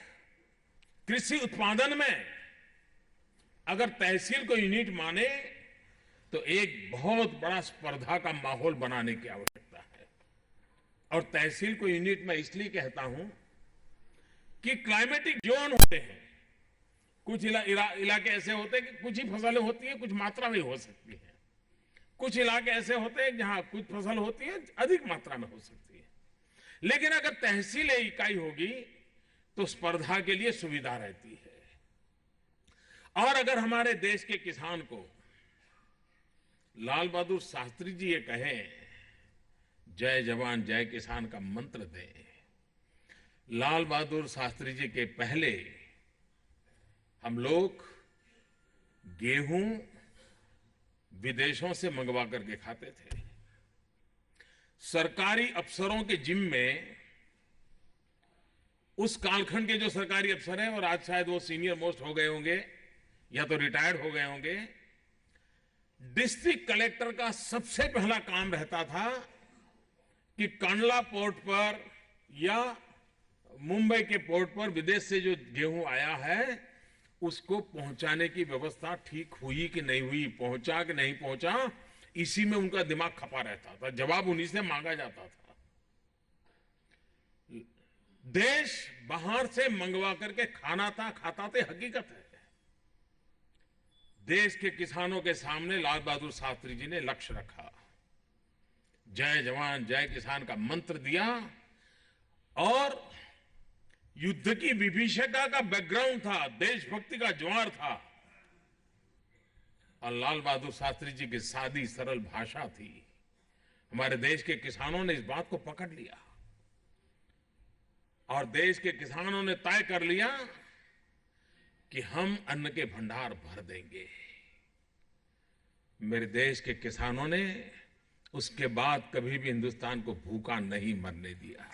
कृषि उत्पादन में अगर तहसील को यूनिट माने तो एक बहुत बड़ा स्पर्धा का माहौल बनाने की आवश्यकता है। और तहसील को यूनिट में इसलिए कहता हूं कि क्लाइमेटिक जोन होते हैं, कुछ इलाके ऐसे होते हैं कि कुछ ही फसलें होती हैं, कुछ मात्रा में हो सकती है। कुछ इलाके ऐसे होते हैं जहां कुछ फसल होती है, अधिक मात्रा में हो सकती है। लेकिन अगर तहसील इकाई होगी तो स्पर्धा के लिए सुविधा रहती है। और अगर हमारे देश के किसान को लाल बहादुर शास्त्री जी ये कहें, जय जवान जय किसान का मंत्र दें, लाल बहादुर शास्त्री जी के पहले हम लोग गेहूं विदेशों से मंगवा करके खाते थे। सरकारी अफसरों के जिम्मे में उस कालखंड के जो सरकारी अफसर हैं, और आज शायद वो सीनियर मोस्ट हो गए होंगे या तो रिटायर्ड हो गए होंगे, डिस्ट्रिक्ट कलेक्टर का सबसे पहला काम रहता था कि कंडला पोर्ट पर या मुंबई के पोर्ट पर विदेश से जो गेहूं आया है उसको पहुंचाने की व्यवस्था ठीक हुई कि नहीं हुई, पहुंचा कि नहीं पहुंचा, इसी में उनका दिमाग खपा रहता था। जवाब उन्हीं से मांगा जाता था। देश बाहर से मंगवा करके खाता थे, हकीकत है। देश के किसानों के सामने लाल बहादुर शास्त्री जी ने लक्ष्य रखा, जय जवान जय किसान का मंत्र दिया, और युद्ध की विभीषिका का बैकग्राउंड था, देशभक्ति का ज्वार था, और लाल बहादुर शास्त्री जी की सादी सरल भाषा थी। हमारे देश के किसानों ने इस बात को पकड़ लिया और देश के किसानों ने तय कर लिया कि हम अन्न के भंडार भर देंगे। मेरे देश के किसानों ने उसके बाद कभी भी हिंदुस्तान को भूखा नहीं मरने दिया।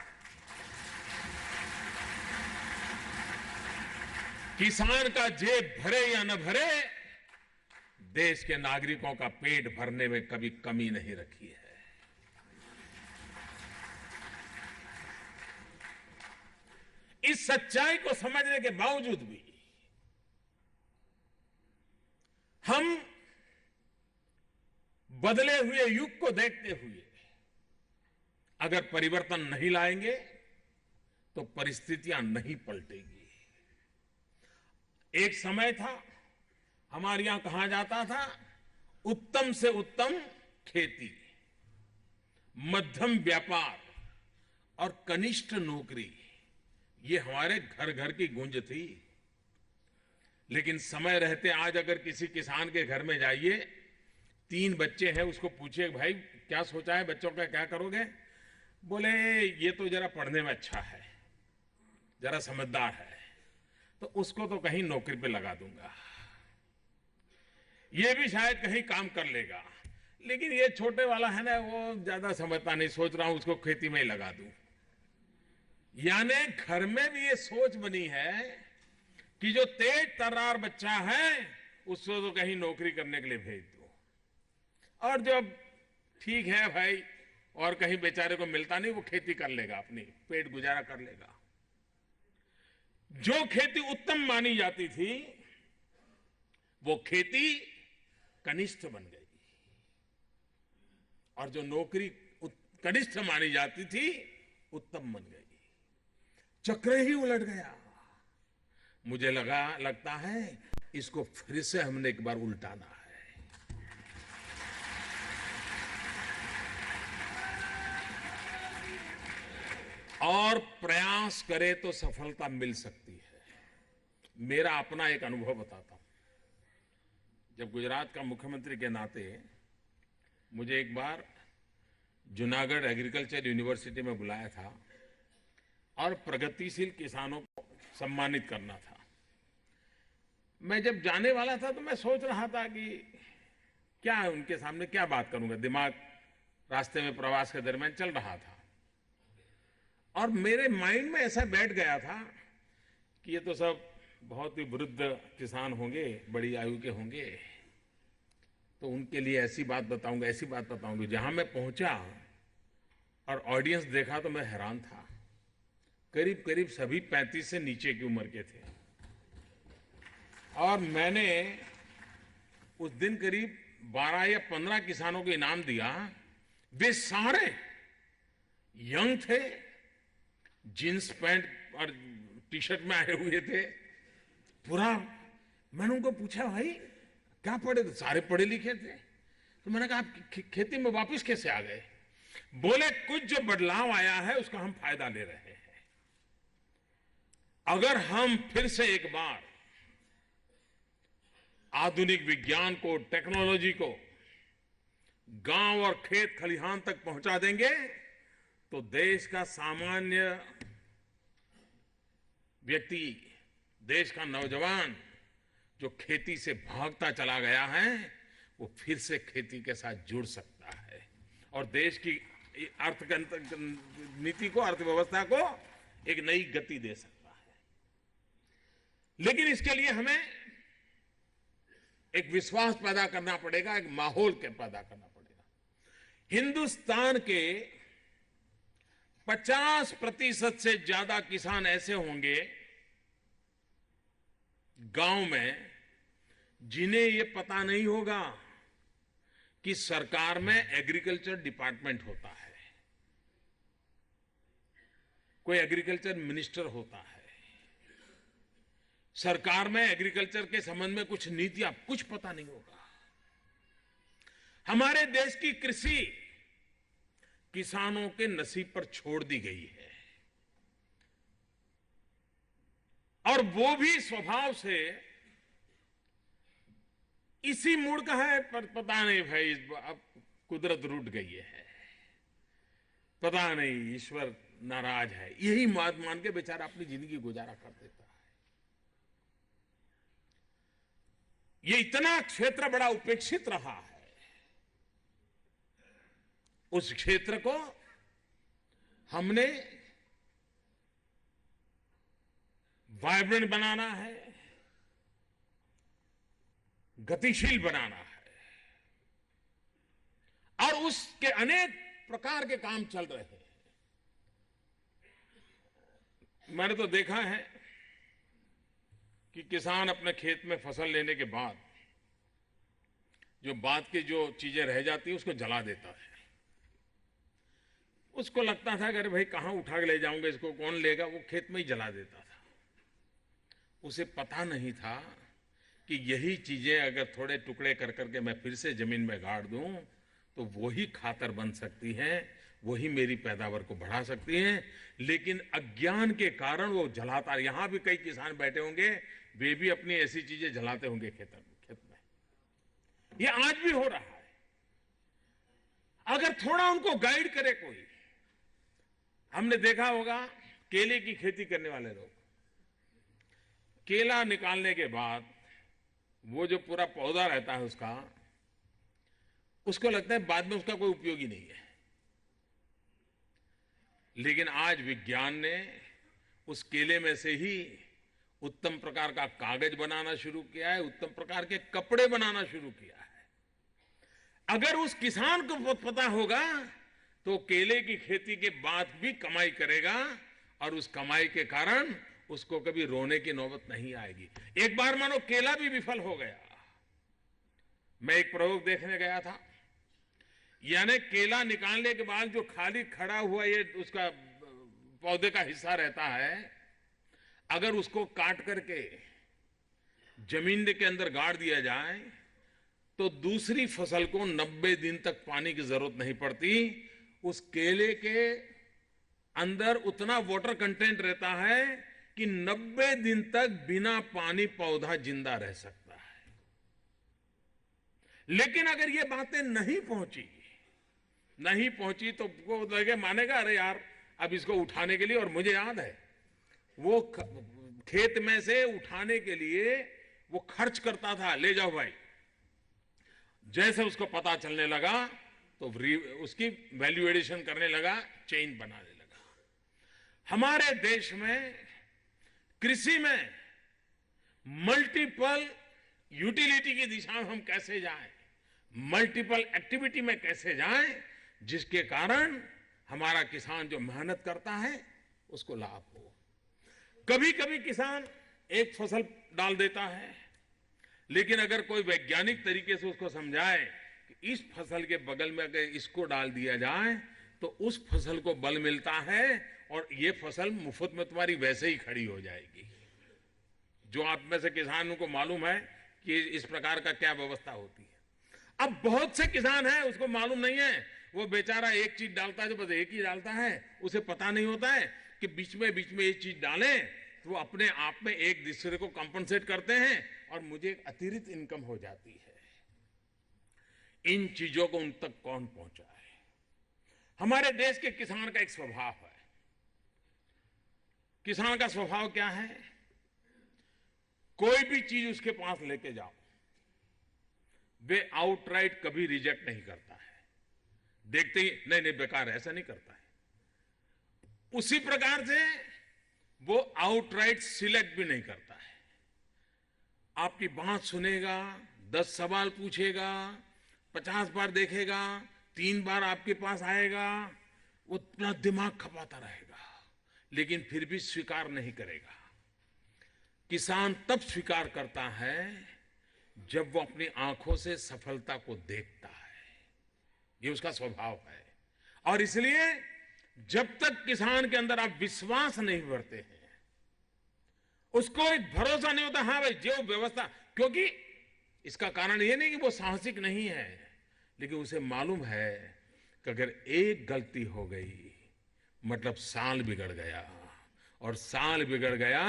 किसान का जेब भरे या न भरे, देश के नागरिकों का पेट भरने में कभी कमी नहीं रखी है। इस सच्चाई को समझने के बावजूद भी हम बदले हुए युग को देखते हुए अगर परिवर्तन नहीं लाएंगे तो परिस्थितियां नहीं पलटेगी। एक समय था, हमारे यहां कहा जाता था, उत्तम से उत्तम खेती, मध्यम व्यापार और कनिष्ठ नौकरी, ये हमारे घर घर की गूंज थी। लेकिन समय रहते आज अगर किसी किसान के घर में जाइए, 3 बच्चे हैं, उसको पूछिए भाई क्या सोचा है बच्चों का, क्या करोगे? बोले ये तो जरा पढ़ने में अच्छा है, जरा समझदार है, तो उसको तो कहीं नौकरी पे लगा दूंगा, ये भी शायद कहीं काम कर लेगा, लेकिन ये छोटे वाला है ना, वो ज्यादा समझता नहीं, सोच रहा हूं उसको खेती में ही लगा दूं। यानी घर में भी ये सोच बनी है कि जो तेज तर्रार बच्चा है उसको तो कहीं नौकरी करने के लिए भेज दो, और जब ठीक है भाई और कहीं बेचारे को मिलता नहीं, वो खेती कर लेगा, अपनी पेट गुजारा कर लेगा। जो खेती उत्तम मानी जाती थी वो खेती कनिष्ठ बन गई, और जो नौकरी कनिष्ठ मानी जाती थी उत्तम बन गई। चक्र ही उलट गया। मुझे लगता है इसको फिर से हमने एक बार उल्टाना है। और प्रयास करे तो सफलता मिल सकती है। मेरा अपना एक अनुभव बताता हूं। जब गुजरात का मुख्यमंत्री के नाते मुझे एक बार जूनागढ़ एग्रीकल्चर यूनिवर्सिटी में बुलाया था और प्रगतिशील किसानों को सम्मानित करना था। मैं जब जाने वाला था तो मैं सोच रहा था कि क्या उनके सामने क्या बात करूंगा, दिमाग रास्ते में प्रवास के दरमियान चल रहा था, और मेरे माइंड में ऐसा बैठ गया था कि ये तो सब बहुत ही वृद्ध किसान होंगे, बड़ी आयु के होंगे, तो उनके लिए ऐसी बात बताऊंगा, ऐसी बात बताऊंगा। जहां मैं पहुंचा और ऑडियंस देखा तो मैं हैरान था। करीब करीब सभी 35 से नीचे की उम्र के थे, और मैंने उस दिन करीब 12 या 15 किसानों को इनाम दिया। वे सारे यंग थे, जींस पैंट और टी शर्ट में आए हुए थे पूरा। मैंने उनको पूछा भाई क्या पढ़े थे? सारे पढ़े लिखे थे। तो मैंने कहा आप खेती में वापस कैसे आ गए? बोले कुछ जो बदलाव आया है उसका हम फायदा ले रहे हैं। अगर हम फिर से एक बार आधुनिक विज्ञान को, टेक्नोलॉजी को गांव और खेत खलिहान तक पहुंचा देंगे तो देश का सामान्य व्यक्ति, देश का नौजवान जो खेती से भागता चला गया है, वो फिर से खेती के साथ जुड़ सकता है और देश की नीति को, अर्थव्यवस्था को एक नई गति दे सकता है। लेकिन इसके लिए हमें एक विश्वास पैदा करना पड़ेगा, एक माहौल के पैदा करना पड़ेगा। हिंदुस्तान के 50% से ज्यादा किसान ऐसे होंगे गांव में जिन्हें ये पता नहीं होगा कि सरकार में एग्रीकल्चर डिपार्टमेंट होता है, कोई एग्रीकल्चर मिनिस्टर होता है, सरकार में एग्रीकल्चर के संबंध में कुछ नीतियां, कुछ पता नहीं होगा। हमारे देश की कृषि किसानों के नसीब पर छोड़ दी गई है, और वो भी स्वभाव से इसी मूड का है। पर पता नहीं भाई अब कुदरत रूठ गई है, पता नहीं ईश्वर नाराज है, यही मान के बेचारा अपनी जिंदगी गुजारा कर देता है। ये इतना क्षेत्र बड़ा उपेक्षित रहा है, उस क्षेत्र को हमने वाइब्रेंट बनाना है, गतिशील बनाना है, और उसके अनेक प्रकार के काम चल रहे हैं। मैंने तो देखा है कि किसान अपने खेत में फसल लेने के बाद जो बाद की जो चीजें रह जाती है उसको जला देता है। उसको लगता था कि अरे भाई कहाँ उठा के ले जाऊंगा, इसको कौन लेगा, वो खेत में ही जला देता था। उसे पता नहीं था कि यही चीजें अगर थोड़े टुकड़े कर करके मैं फिर से जमीन में गाड़ दूं तो वही खातर बन सकती हैं, वही मेरी पैदावार को बढ़ा सकती हैं। लेकिन अज्ञान के कारण वो जलाता। यहां भी कई किसान बैठे होंगे, वे भी अपनी ऐसी चीजें जलाते होंगे खेत में। ये आज भी हो रहा है। अगर थोड़ा उनको गाइड करे कोई, हमने देखा होगा केले की खेती करने वाले लोग, केला निकालने के बाद वो जो पूरा पौधा रहता है उसको लगता है बाद में उसका कोई उपयोग ही नहीं है। लेकिन आज विज्ञान ने उस केले में से ही उत्तम प्रकार का कागज बनाना शुरू किया है, उत्तम प्रकार के कपड़े बनाना शुरू किया है। अगर उस किसान को पता होगा तो केले की खेती के बाद भी कमाई करेगा और उस कमाई के कारण उसको कभी रोने की नौबत नहीं आएगी। एक बार मानो केला भी विफल हो गया। मैं एक प्रयोग देखने गया था, यानी केला निकालने के बाद जो खाली खड़ा हुआ ये उसका पौधे का हिस्सा रहता है, अगर उसको काट करके जमीन के अंदर गाड़ दिया जाए तो दूसरी फसल को 90 दिन तक पानी की जरूरत नहीं पड़ती। उस केले के अंदर उतना वाटर कंटेंट रहता है कि 90 दिन तक बिना पानी पौधा जिंदा रह सकता है। लेकिन अगर ये बातें नहीं पहुंची तो वो लगे मानेगा अरे यार अब इसको उठाने के लिए, और मुझे याद है वो खेत में से उठाने के लिए वो खर्च करता था, ले जाओ भाई। जैसे उसको पता चलने लगा तो उसकी वैल्यू एडिशन करने लगा, चेन बनाने लगा। हमारे देश में कृषि में मल्टीपल यूटिलिटी की दिशा में हम कैसे जाएं, मल्टीपल एक्टिविटी में कैसे जाएं, जिसके कारण हमारा किसान जो मेहनत करता है उसको लाभ हो। कभी कभी किसान एक फसल डाल देता है, लेकिन अगर कोई वैज्ञानिक तरीके से उसको समझाए कि इस फसल के बगल में अगर इसको डाल दिया जाए तो उस फसल को बल मिलता है और ये फसल मुफ्त में तुम्हारी वैसे ही खड़ी हो जाएगी। जो आप में से किसानों को मालूम है कि इस प्रकार का क्या व्यवस्था होती है। अब बहुत से किसान हैं उसको मालूम नहीं है, वो बेचारा एक चीज डालता है तो बस एक ही डालता है, उसे पता नहीं होता है कि बीच में एक चीज डालें तो वो अपने आप में एक दूसरे को कंपनसेट करते हैं और मुझे एक अतिरिक्त इनकम हो जाती है। इन चीजों को उन तक कौन पहुंचाए? हमारे देश के किसान का एक स्वभाव है। किसान का स्वभाव क्या है? कोई भी चीज उसके पास लेके जाओ, वे आउटराइट कभी रिजेक्ट नहीं करता है। देखते ही नहीं बेकार है, ऐसा नहीं करता है। उसी प्रकार से वो आउटराइट सिलेक्ट भी नहीं करता है। आपकी बात सुनेगा, 10 सवाल पूछेगा, 50 बार देखेगा, 3 बार आपके पास आएगा, वो अपना दिमाग खपाता रहेगा, लेकिन फिर भी स्वीकार नहीं करेगा। किसान तब स्वीकार करता है जब वो अपनी आंखों से सफलता को देखता है। ये उसका स्वभाव है। और इसलिए जब तक किसान के अंदर आप विश्वास नहीं भरते हैं, उसको एक भरोसा नहीं होता, हाँ भाई जो व्यवस्था, क्योंकि इसका कारण ये नहीं कि वो साहसिक नहीं है, लेकिन उसे मालूम है कि अगर एक गलती हो गई मतलब साल बिगड़ गया, और साल बिगड़ गया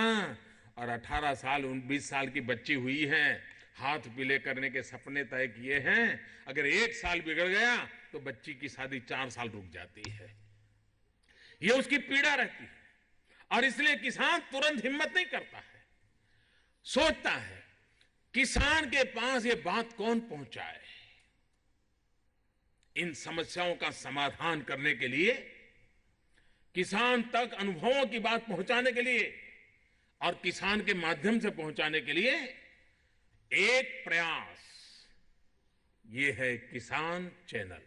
और 18 साल 19 साल की बच्ची हुई है, हाथ पीले करने के सपने तय किए हैं, अगर एक साल बिगड़ गया तो बच्ची की शादी 4 साल रुक जाती है। ये उसकी पीड़ा रहती है। और इसलिए किसान तुरंत हिम्मत नहीं करता है, सोचता है किसान के पास ये बात कौन पहुंचाए। इन समस्याओं का समाधान करने के लिए, किसान तक अनुभवों की बात पहुंचाने के लिए और किसान के माध्यम से पहुंचाने के लिए एक प्रयास, ये है किसान चैनल।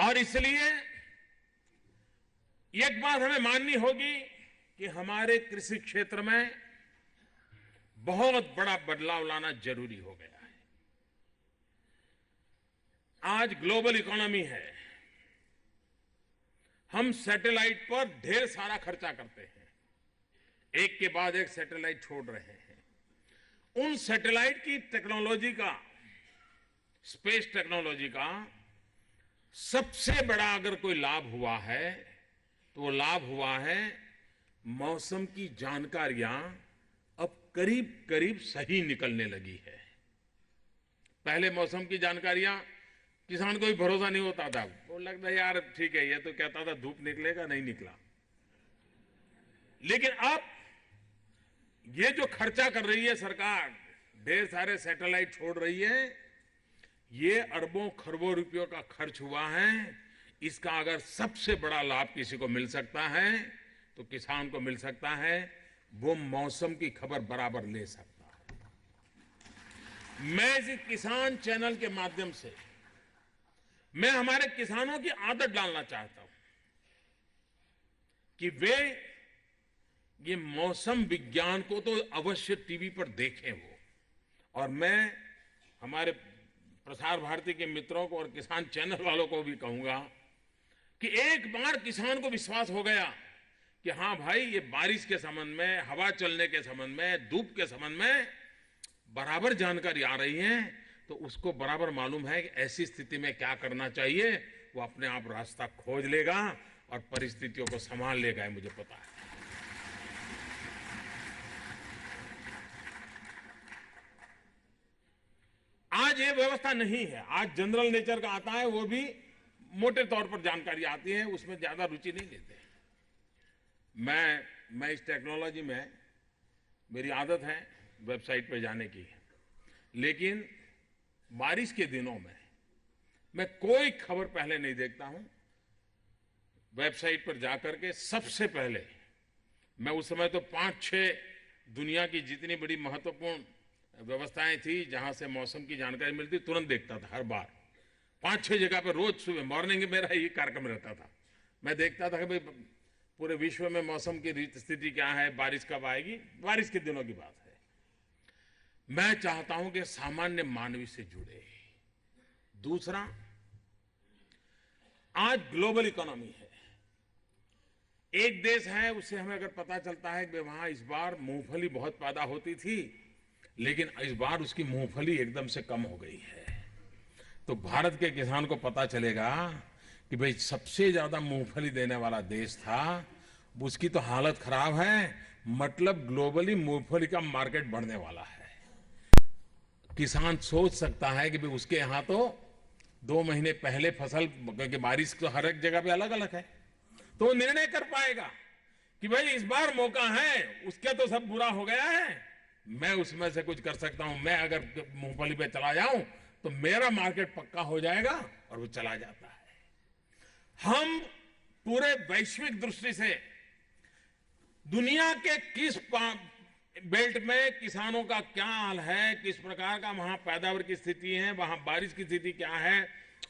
और इसलिए एक बात हमें माननी होगी कि हमारे कृषि क्षेत्र में बहुत बड़ा बदलाव लाना जरूरी हो गया है। आज ग्लोबल इकोनॉमी है, हम सैटेलाइट पर ढेर सारा खर्चा करते हैं, एक के बाद एक सैटेलाइट छोड़ रहे हैं। उन सैटेलाइट की टेक्नोलॉजी का, स्पेस टेक्नोलॉजी का सबसे बड़ा अगर कोई लाभ हुआ है तो वो लाभ हुआ है मौसम की जानकारियां अब करीब करीब सही निकलने लगी है। पहले मौसम की जानकारियां किसान को भी भरोसा नहीं होता था, वो लगता यार ठीक है, ये तो कहता था धूप निकलेगा, नहीं निकला। लेकिन अब ये जो खर्चा कर रही है सरकार, ढेर सारे सैटेलाइट छोड़ रही है, ये अरबों खरबों रुपयों का खर्च हुआ है। इसका अगर सबसे बड़ा लाभ किसी को मिल सकता है तो किसान को मिल सकता है, वो मौसम की खबर बराबर ले सकता है। मैं इस किसान चैनल के माध्यम से मैं हमारे किसानों की आदत डालना चाहता हूं कि वे ये मौसम विज्ञान को तो अवश्य टीवी पर देखें वो, और मैं हमारे प्रसार भारती के मित्रों को और किसान चैनल वालों को भी कहूंगा कि एक बार किसान को विश्वास हो गया कि हां भाई ये बारिश के संबंध में, हवा चलने के संबंध में, धूप के संबंध में बराबर जानकारी आ रही है, तो उसको बराबर मालूम है कि ऐसी स्थिति में क्या करना चाहिए। वो अपने आप रास्ता खोज लेगा और परिस्थितियों को संभाल लेगा, है मुझे पता है। आज ये व्यवस्था नहीं है, आज जनरल नेचर का आता है, वो भी मोटे तौर पर जानकारी आती है, उसमें ज्यादा रुचि नहीं लेते। मैं इस टेक्नोलॉजी में, मेरी आदत है वेबसाइट पे जाने की, लेकिन बारिश के दिनों में मैं कोई खबर पहले नहीं देखता हूं। वेबसाइट पर जाकर के सबसे पहले मैं, उस समय तो 5-6 दुनिया की जितनी बड़ी महत्वपूर्ण व्यवस्थाएं थी जहां से मौसम की जानकारी मिलती, तुरंत देखता था। हर बार 5-6 जगह पर रोज सुबह मॉर्निंग में मेरा ये कार्यक्रम रहता था। मैं देखता था कि भाई पूरे विश्व में मौसम की स्थिति क्या है, बारिश कब आएगी। बारिश के दिनों की बात है। मैं चाहता हूं कि सामान्य मानवी से जुड़े। दूसरा, आज ग्लोबल इकोनॉमी है, एक देश है, उससे हमें अगर पता चलता है कि वहां इस बार मूंगफली बहुत पैदा होती थी, लेकिन इस बार उसकी मूंगफली एकदम से कम हो गई है, तो भारत के किसान को पता चलेगा कि भाई सबसे ज्यादा मूंगफली देने वाला देश था, उसकी तो हालत खराब है, मतलब ग्लोबली मूंगफली का मार्केट बढ़ने वाला है। किसान सोच सकता है कि भाई उसके यहां तो 2 महीने पहले फसल, क्योंकि बारिश तो हर एक जगह पे अलग अलग है, तो वो निर्णय कर पाएगा कि भाई इस बार मौका है, उसके तो सब बुरा हो गया है, मैं उसमें से कुछ कर सकता हूं। मैं अगर मूंगफली पे चला जाऊं तो मेरा मार्केट पक्का हो जाएगा, और वो चला जाता है। हम पूरे वैश्विक दृष्टि से दुनिया के किस बेल्ट में किसानों का क्या हाल है, किस प्रकार का वहां पैदावार की स्थिति है, वहां बारिश की स्थिति क्या है,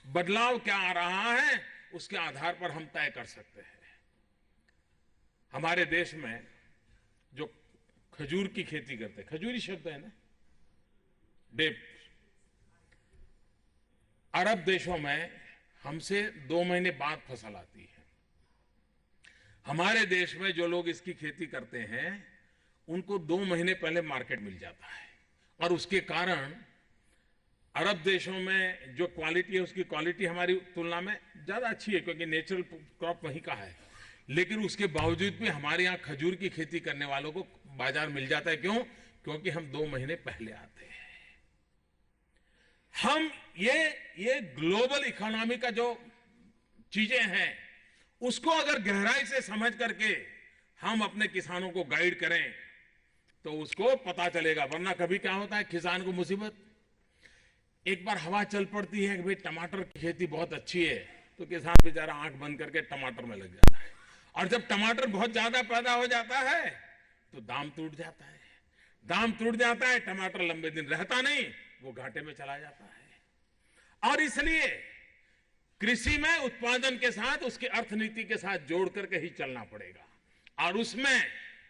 बदलाव क्या आ रहा है, उसके आधार पर हम तय कर सकते हैं। हमारे देश में जो खजूर की खेती करते हैं, खजूरी शब्द है ना, डेट, अरब देशों में हमसे 2 महीने बाद फसल आती है। हमारे देश में जो लोग इसकी खेती करते हैं उनको 2 महीने पहले मार्केट मिल जाता है, और उसके कारण अरब देशों में जो क्वालिटी है उसकी क्वालिटी हमारी तुलना में ज्यादा अच्छी है, क्योंकि नेचुरल क्रॉप वहीं का है। लेकिन उसके बावजूद भी हमारे यहाँ खजूर की खेती करने वालों को बाजार मिल जाता है। क्यों? क्योंकि हम 2 महीने पहले आते हैं। हम ये ग्लोबल इकोनॉमी का जो चीजें हैं उसको अगर गहराई से समझ करके हम अपने किसानों को गाइड करें तो उसको पता चलेगा। वरना कभी क्या होता है, किसान को मुसीबत, एक बार हवा चल पड़ती है कि भाई टमाटर की खेती बहुत अच्छी है, तो किसान बेचारा आंख बंद करके टमाटर में लग जाता है, और जब टमाटर बहुत ज्यादा पैदा हो जाता है तो दाम टूट जाता है। दाम टूट जाता है, टमाटर लंबे दिन रहता नहीं, वो घाटे में चला जाता है। और इसलिए कृषि में उत्पादन के साथ उसकी अर्थनीति के साथ जोड़ करके ही चलना पड़ेगा और उसमें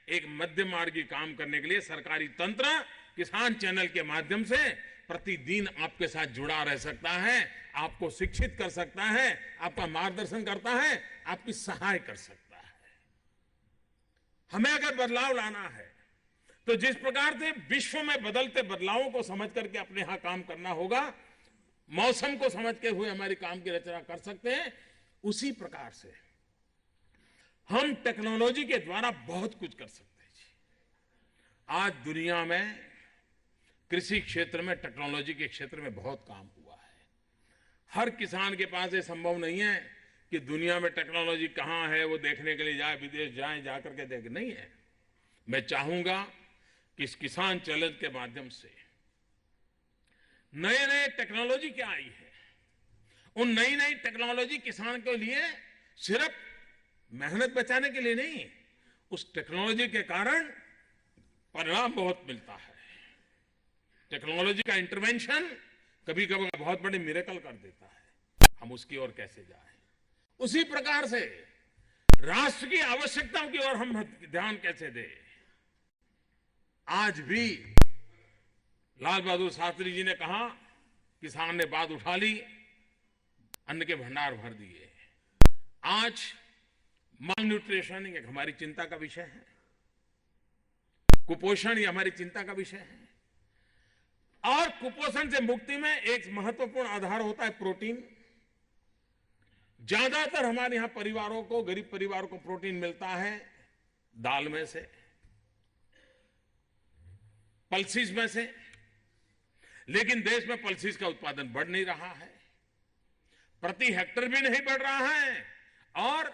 एक मध्य मार्गी काम करने के लिए सरकारी तंत्र किसान चैनल के माध्यम से प्रतिदिन आपके साथ जुड़ा रह सकता है, आपको शिक्षित कर सकता है, आपका मार्गदर्शन करता है, आपकी सहाय कर सकता है। हमें अगर बदलाव लाना है तो जिस प्रकार से विश्व में बदलते बदलावों को समझ करके अपने यहां काम करना होगा, मौसम को समझते हुए हमारी काम की रचना कर सकते हैं, उसी प्रकार से हम टेक्नोलॉजी के द्वारा बहुत कुछ कर सकते हैं जी। आज दुनिया में कृषि क्षेत्र में, टेक्नोलॉजी के क्षेत्र में बहुत काम हुआ है। हर किसान के पास ये संभव नहीं है कि दुनिया में टेक्नोलॉजी कहां है वो देखने के लिए जाए, विदेश जाए, जाकर के देख, नहीं है। मैं चाहूंगा कि इस किसान चैलेंज के माध्यम से नए नए टेक्नोलॉजी क्या आई है, उन नई नई टेक्नोलॉजी किसान के लिए सिर्फ मेहनत बचाने के लिए नहीं, उस टेक्नोलॉजी के कारण परिणाम बहुत मिलता है। टेक्नोलॉजी का इंटरवेंशन कभी कभी बहुत बड़े मिरेकल कर देता है। हम उसकी ओर कैसे जाएं, उसी प्रकार से राष्ट्र की आवश्यकताओं की ओर हम ध्यान कैसे दें। आज भी लाल बहादुर शास्त्री जी ने कहा, किसान ने बात उठा ली, अन्न के भंडार भर दिए। आज माल न्यूट्रिशन एक हमारी चिंता का विषय है, कुपोषण ये हमारी चिंता का विषय है, और कुपोषण से मुक्ति में एक महत्वपूर्ण आधार होता है प्रोटीन। ज्यादातर हमारे यहां परिवारों को, गरीब परिवारों को प्रोटीन मिलता है दाल में से, पल्सिस में से, लेकिन देश में पल्सिस का उत्पादन बढ़ नहीं रहा है, प्रति हेक्टेयर भी नहीं बढ़ रहा है और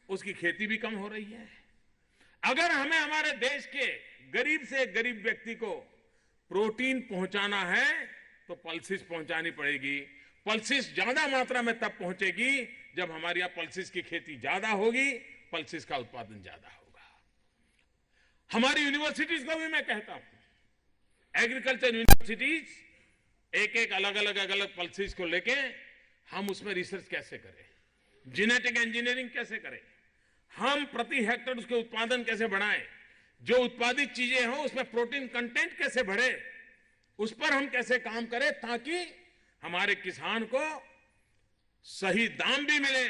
उसकी खेती भी कम हो रही है। अगर हमें हमारे देश के गरीब से गरीब व्यक्ति को प्रोटीन पहुंचाना है तो पल्सिस पहुंचानी पड़ेगी। पल्सिस ज्यादा मात्रा में तब पहुंचेगी जब हमारे यहां पल्सिस की खेती ज्यादा होगी, पल्सिस का उत्पादन ज्यादा होगा। हमारी यूनिवर्सिटीज को भी मैं कहता हूं, एग्रीकल्चर यूनिवर्सिटीज एक एक अलग अलग पल्सिस को लेके हम उसमें रिसर्च कैसे करें, जेनेटिक इंजीनियरिंग कैसे करें, हम प्रति हेक्टेयर उसके उत्पादन कैसे बढ़ाएं, जो उत्पादित चीजें हों उसमें प्रोटीन कंटेंट कैसे बढ़े, उस पर हम कैसे काम करें ताकि हमारे किसान को सही दाम भी मिले।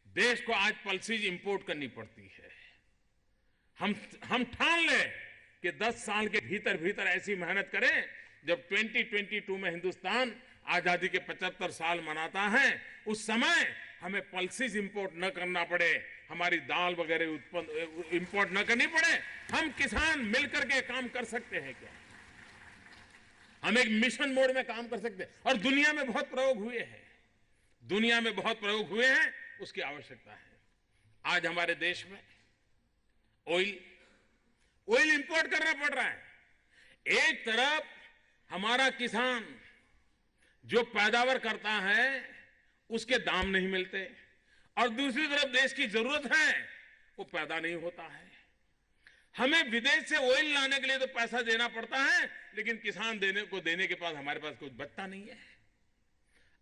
देश को आज पल्सिस इंपोर्ट करनी पड़ती है। हम ठान लें कि 10 साल के भीतर भीतर ऐसी मेहनत करें, जब 2022 में हिंदुस्तान आजादी के 75 साल मनाता है, उस समय हमें पल्सिस इंपोर्ट न करना पड़े, हमारी दाल वगैरह इंपोर्ट न करनी पड़े। हम किसान मिलकर के काम कर सकते हैं क्या? हम एक मिशन मोड में काम कर सकते हैं। और दुनिया में बहुत प्रयोग हुए हैं, दुनिया में बहुत प्रयोग हुए हैं, उसकी आवश्यकता है। आज हमारे देश में ऑयल इंपोर्ट करना पड़ रहा है। एक तरफ हमारा किसान जो पैदावार करता है उसके दाम नहीं मिलते, और दूसरी तरफ देश की जरूरत है वो पैदा नहीं होता है। हमें विदेश से ऑयल लाने के लिए तो पैसा देना पड़ता है, लेकिन किसान देने के पास हमारे पास कुछ बचता नहीं है।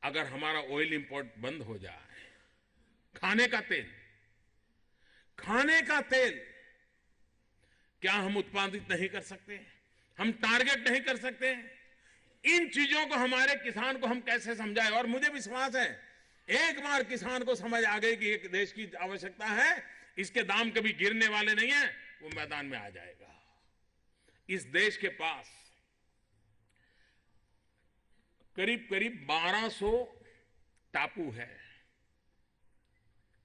अगर हमारा ऑयल इंपोर्ट बंद हो जाए, खाने का तेल क्या हम उत्पादित नहीं कर सकते? हम टारगेट नहीं कर सकते? इन चीजों को हमारे किसान को हम कैसे समझाएं? और मुझे विश्वास है एक बार किसान को समझ आ गई कि एक देश की आवश्यकता है, इसके दाम कभी गिरने वाले नहीं है, वो मैदान में आ जाएगा। इस देश के पास करीब करीब 1200 टापू है।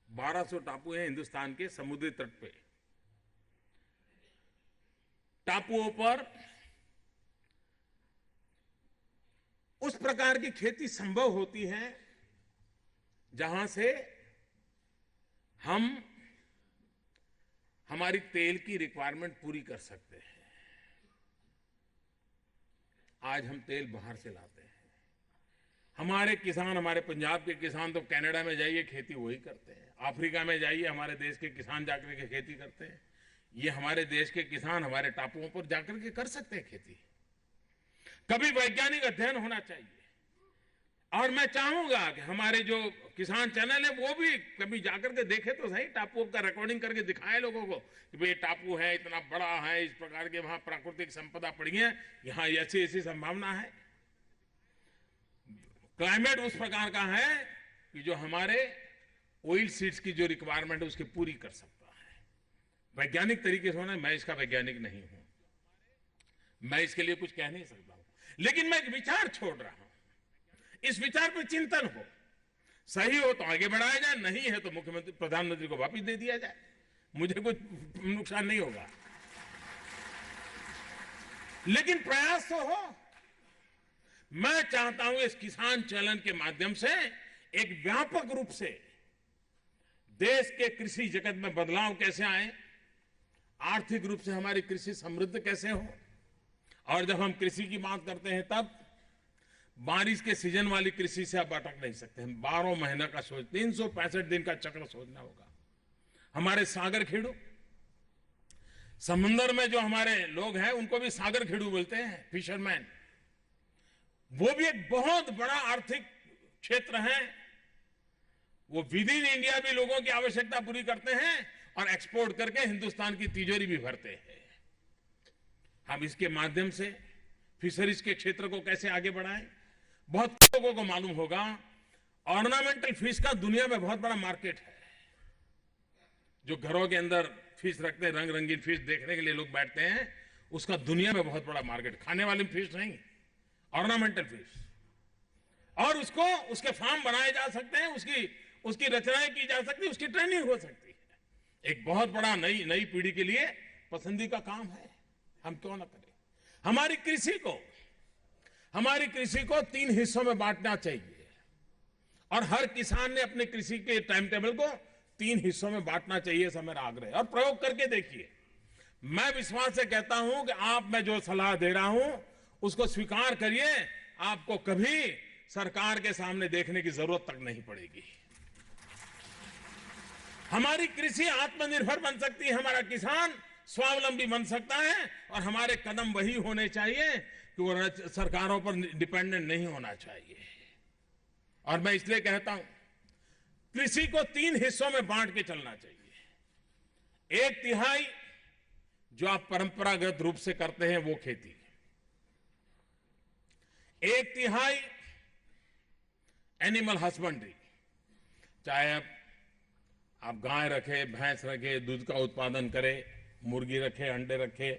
1200 टापू है हिंदुस्तान के समुद्री तट पे। टापुओं पर उस प्रकार की खेती संभव होती है जहां से हम हमारी तेल की रिक्वायरमेंट पूरी कर सकते हैं। आज हम तेल बाहर से लाते हैं। हमारे किसान, हमारे पंजाब के किसान तो कनाडा में जाइए खेती वही करते हैं, अफ्रीका में जाइए हमारे देश के किसान जाकर के खेती करते हैं। ये हमारे देश के किसान हमारे टापुओं पर जाकर के कर सकते हैं खेती। कभी वैज्ञानिक अध्ययन होना चाहिए और मैं चाहूंगा कि हमारे जो किसान चैनल है वो भी कभी जाकर के देखे तो सही, टापुओं का रिकॉर्डिंग करके दिखाए लोगों को कि भाई टापू है, इतना बड़ा है, इस प्रकार के वहां प्राकृतिक संपदा पड़ी है, यहाँ ऐसी ऐसी संभावना है। क्लाइमेट उस प्रकार का है कि जो हमारे ऑयल सीड्स की जो रिक्वायरमेंट है उसकी पूरी कर सकता है। वैज्ञानिक तरीके से होना, मैं इसका वैज्ञानिक नहीं हूं, मैं इसके लिए कुछ कह नहीं सकता हूं, लेकिन मैं एक विचार छोड़ रहा हूं। इस विचार पर चिंतन हो, सही हो तो आगे बढ़ाया जाए, नहीं है तो मुख्यमंत्री प्रधानमंत्री को वापस दे दिया जाए, मुझे कुछ नुकसान नहीं होगा, लेकिन प्रयास तो हो। मैं चाहता हूं इस किसान चैनल के माध्यम से एक व्यापक रूप से देश के कृषि जगत में बदलाव कैसे आए, आर्थिक रूप से हमारी कृषि समृद्ध कैसे हो। और जब हम कृषि की बात करते हैं तब बारिश के सीजन वाली कृषि से आप अटक नहीं सकते, हम 12 महीना का सोच, 365 दिन का चक्र सोचना होगा। हमारे सागर खेड़ू, समुद्र में जो हमारे लोग हैं उनको भी सागर खेड़ू बोलते हैं, फिशरमैन, वो भी एक बहुत बड़ा आर्थिक क्षेत्र है। वो विद इन इंडिया भी लोगों की आवश्यकता पूरी करते हैं और एक्सपोर्ट करके हिंदुस्तान की तिजोरी भी भरते हैं। हम इसके माध्यम से फिशरीज के क्षेत्र को कैसे आगे बढ़ाएं, बहुत लोगों को मालूम होगा ऑर्नामेंटल फिश का दुनिया में बहुत बड़ा मार्केट है। जो घरों के अंदर फिश रखते हैं, रंग रंगीन फिश देखने के लिए लोग बैठते हैं, उसका दुनिया में बहुत बड़ा मार्केट, खाने वाली फिश नहीं, ऑर्नामेंटल फिश। और उसको उसके फार्म बनाए जा सकते हैं, उसकी रचनाएं की जा सकती है, उसकी ट्रेनिंग हो सकती है। एक बहुत बड़ा नई पीढ़ी के लिए पसंदी का काम है, हम क्यों ना करें। हमारी कृषि को 3 हिस्सों में बांटना चाहिए और हर किसान ने अपने कृषि के टाइम टेबल को 3 हिस्सों में बांटना चाहिए, ऐसा मेरा आग्रह है। और प्रयोग करके देखिए, मैं विश्वास से कहता हूं कि आप, मैं जो सलाह दे रहा हूं उसको स्वीकार करिए, आपको कभी सरकार के सामने देखने की जरूरत तक नहीं पड़ेगी। हमारी कृषि आत्मनिर्भर बन सकती है, हमारा किसान स्वावलंबी बन सकता है और हमारे कदम वही होने चाहिए कि वो सरकारों पर डिपेंडेंट नहीं होना चाहिए। और मैं इसलिए कहता हूं कृषि को 3 हिस्सों में बांट के चलना चाहिए। 1/3 जो आप परंपरागत रूप से करते हैं वो खेती, 1/3 एनिमल हस्बेंड्री, चाहे आप गाय रखे, भैंस रखे, दूध का उत्पादन करें, मुर्गी रखे, अंडे रखे,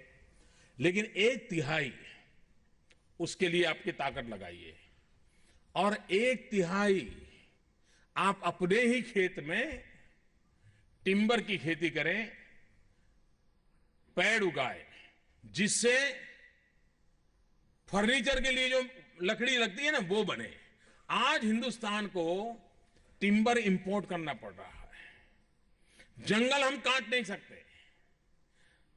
लेकिन 1/3 उसके लिए आपकी ताकत लगाइए और 1/3 आप अपने ही खेत में टिम्बर की खेती करें, पेड़ उगाए, जिससे फर्नीचर के लिए जो लकड़ी लगती है ना वो बने। आज हिंदुस्तान को टिम्बर इंपोर्ट करना पड़ रहा है, जंगल हम काट नहीं सकते,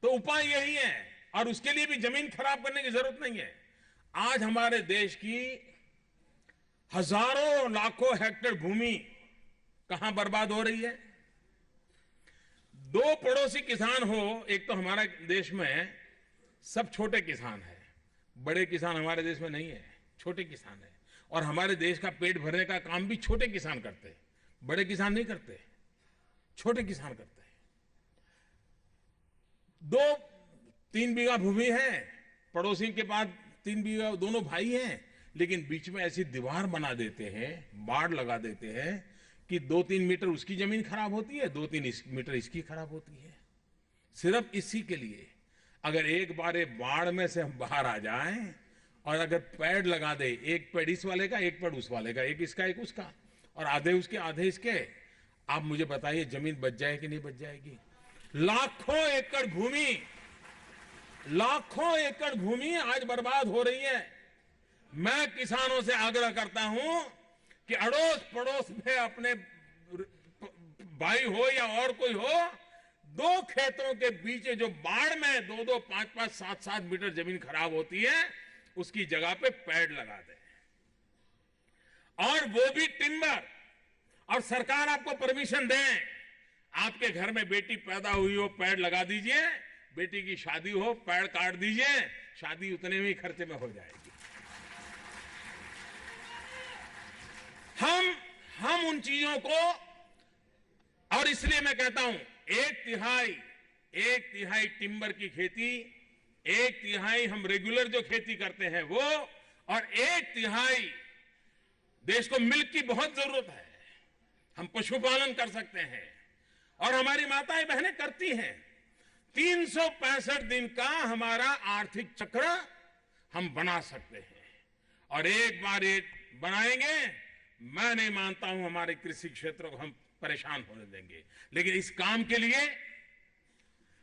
तो उपाय यही है और उसके लिए भी जमीन खराब करने की जरूरत नहीं है। आज हमारे देश की हजारों लाखों हेक्टेयर भूमि कहां बर्बाद हो रही है। 2 पड़ोसी किसान हो, एक तो हमारा देश में सब छोटे किसान है, बड़े किसान हमारे देश में नहीं है, छोटे किसान है। और हमारे देश का पेट भरने का काम भी छोटे किसान करते हैं, बड़े किसान नहीं करते, छोटे किसान करते हैं। 2-3 बीघा भूमि है, पड़ोसी के पास 3 बीघा, दोनों भाई हैं, लेकिन बीच में ऐसी दीवार बना देते हैं, बाड़ लगा देते हैं कि 2-3 मीटर उसकी जमीन खराब होती है, 2-3 मीटर इसकी खराब होती है। सिर्फ इसी के लिए अगर एक बार ये बाढ़ में से हम बाहर आ जाएं और अगर पेड़ लगा दे, एक पेड़ इस वाले का, एक पेड़ उस वाले का, एक इसका एक उसका, और आधे उसके आधे इसके, आप मुझे बताइए जमीन बच जाएगी नहीं बच जाएगी। लाखों एकड़ भूमि आज बर्बाद हो रही है। मैं किसानों से आग्रह करता हूं कि अड़ोस पड़ोस में अपने भाई हो या और कोई हो, 2 खेतों के बीच जो बाढ़ में 2-2, 5-5, 7-7 मीटर जमीन खराब होती है, उसकी जगह पे पेड़ लगा दे, और वो भी टिम्बर। और सरकार आपको परमिशन दे, आपके घर में बेटी पैदा हुई हो, पेड़ लगा दीजिए, बेटी की शादी हो, पेड़ काट दीजिए, शादी उतने ही खर्चे में हो जाएगी। उन चीजों को, और इसलिए मैं कहता हूं एक तिहाई टिम्बर की खेती, एक तिहाई हम रेगुलर जो खेती करते हैं वो, और एक तिहाई देश को मिल्क की बहुत जरूरत है। हम पशुपालन कर सकते हैं और हमारी माताएं बहनें करती हैं। 365 दिन का हमारा आर्थिक चक्र हम बना सकते हैं, और एक बार ये बनाएंगे, मैं नहीं मानता हूं हमारे कृषि क्षेत्र को हम परेशान होने देंगे। लेकिन इस काम के लिए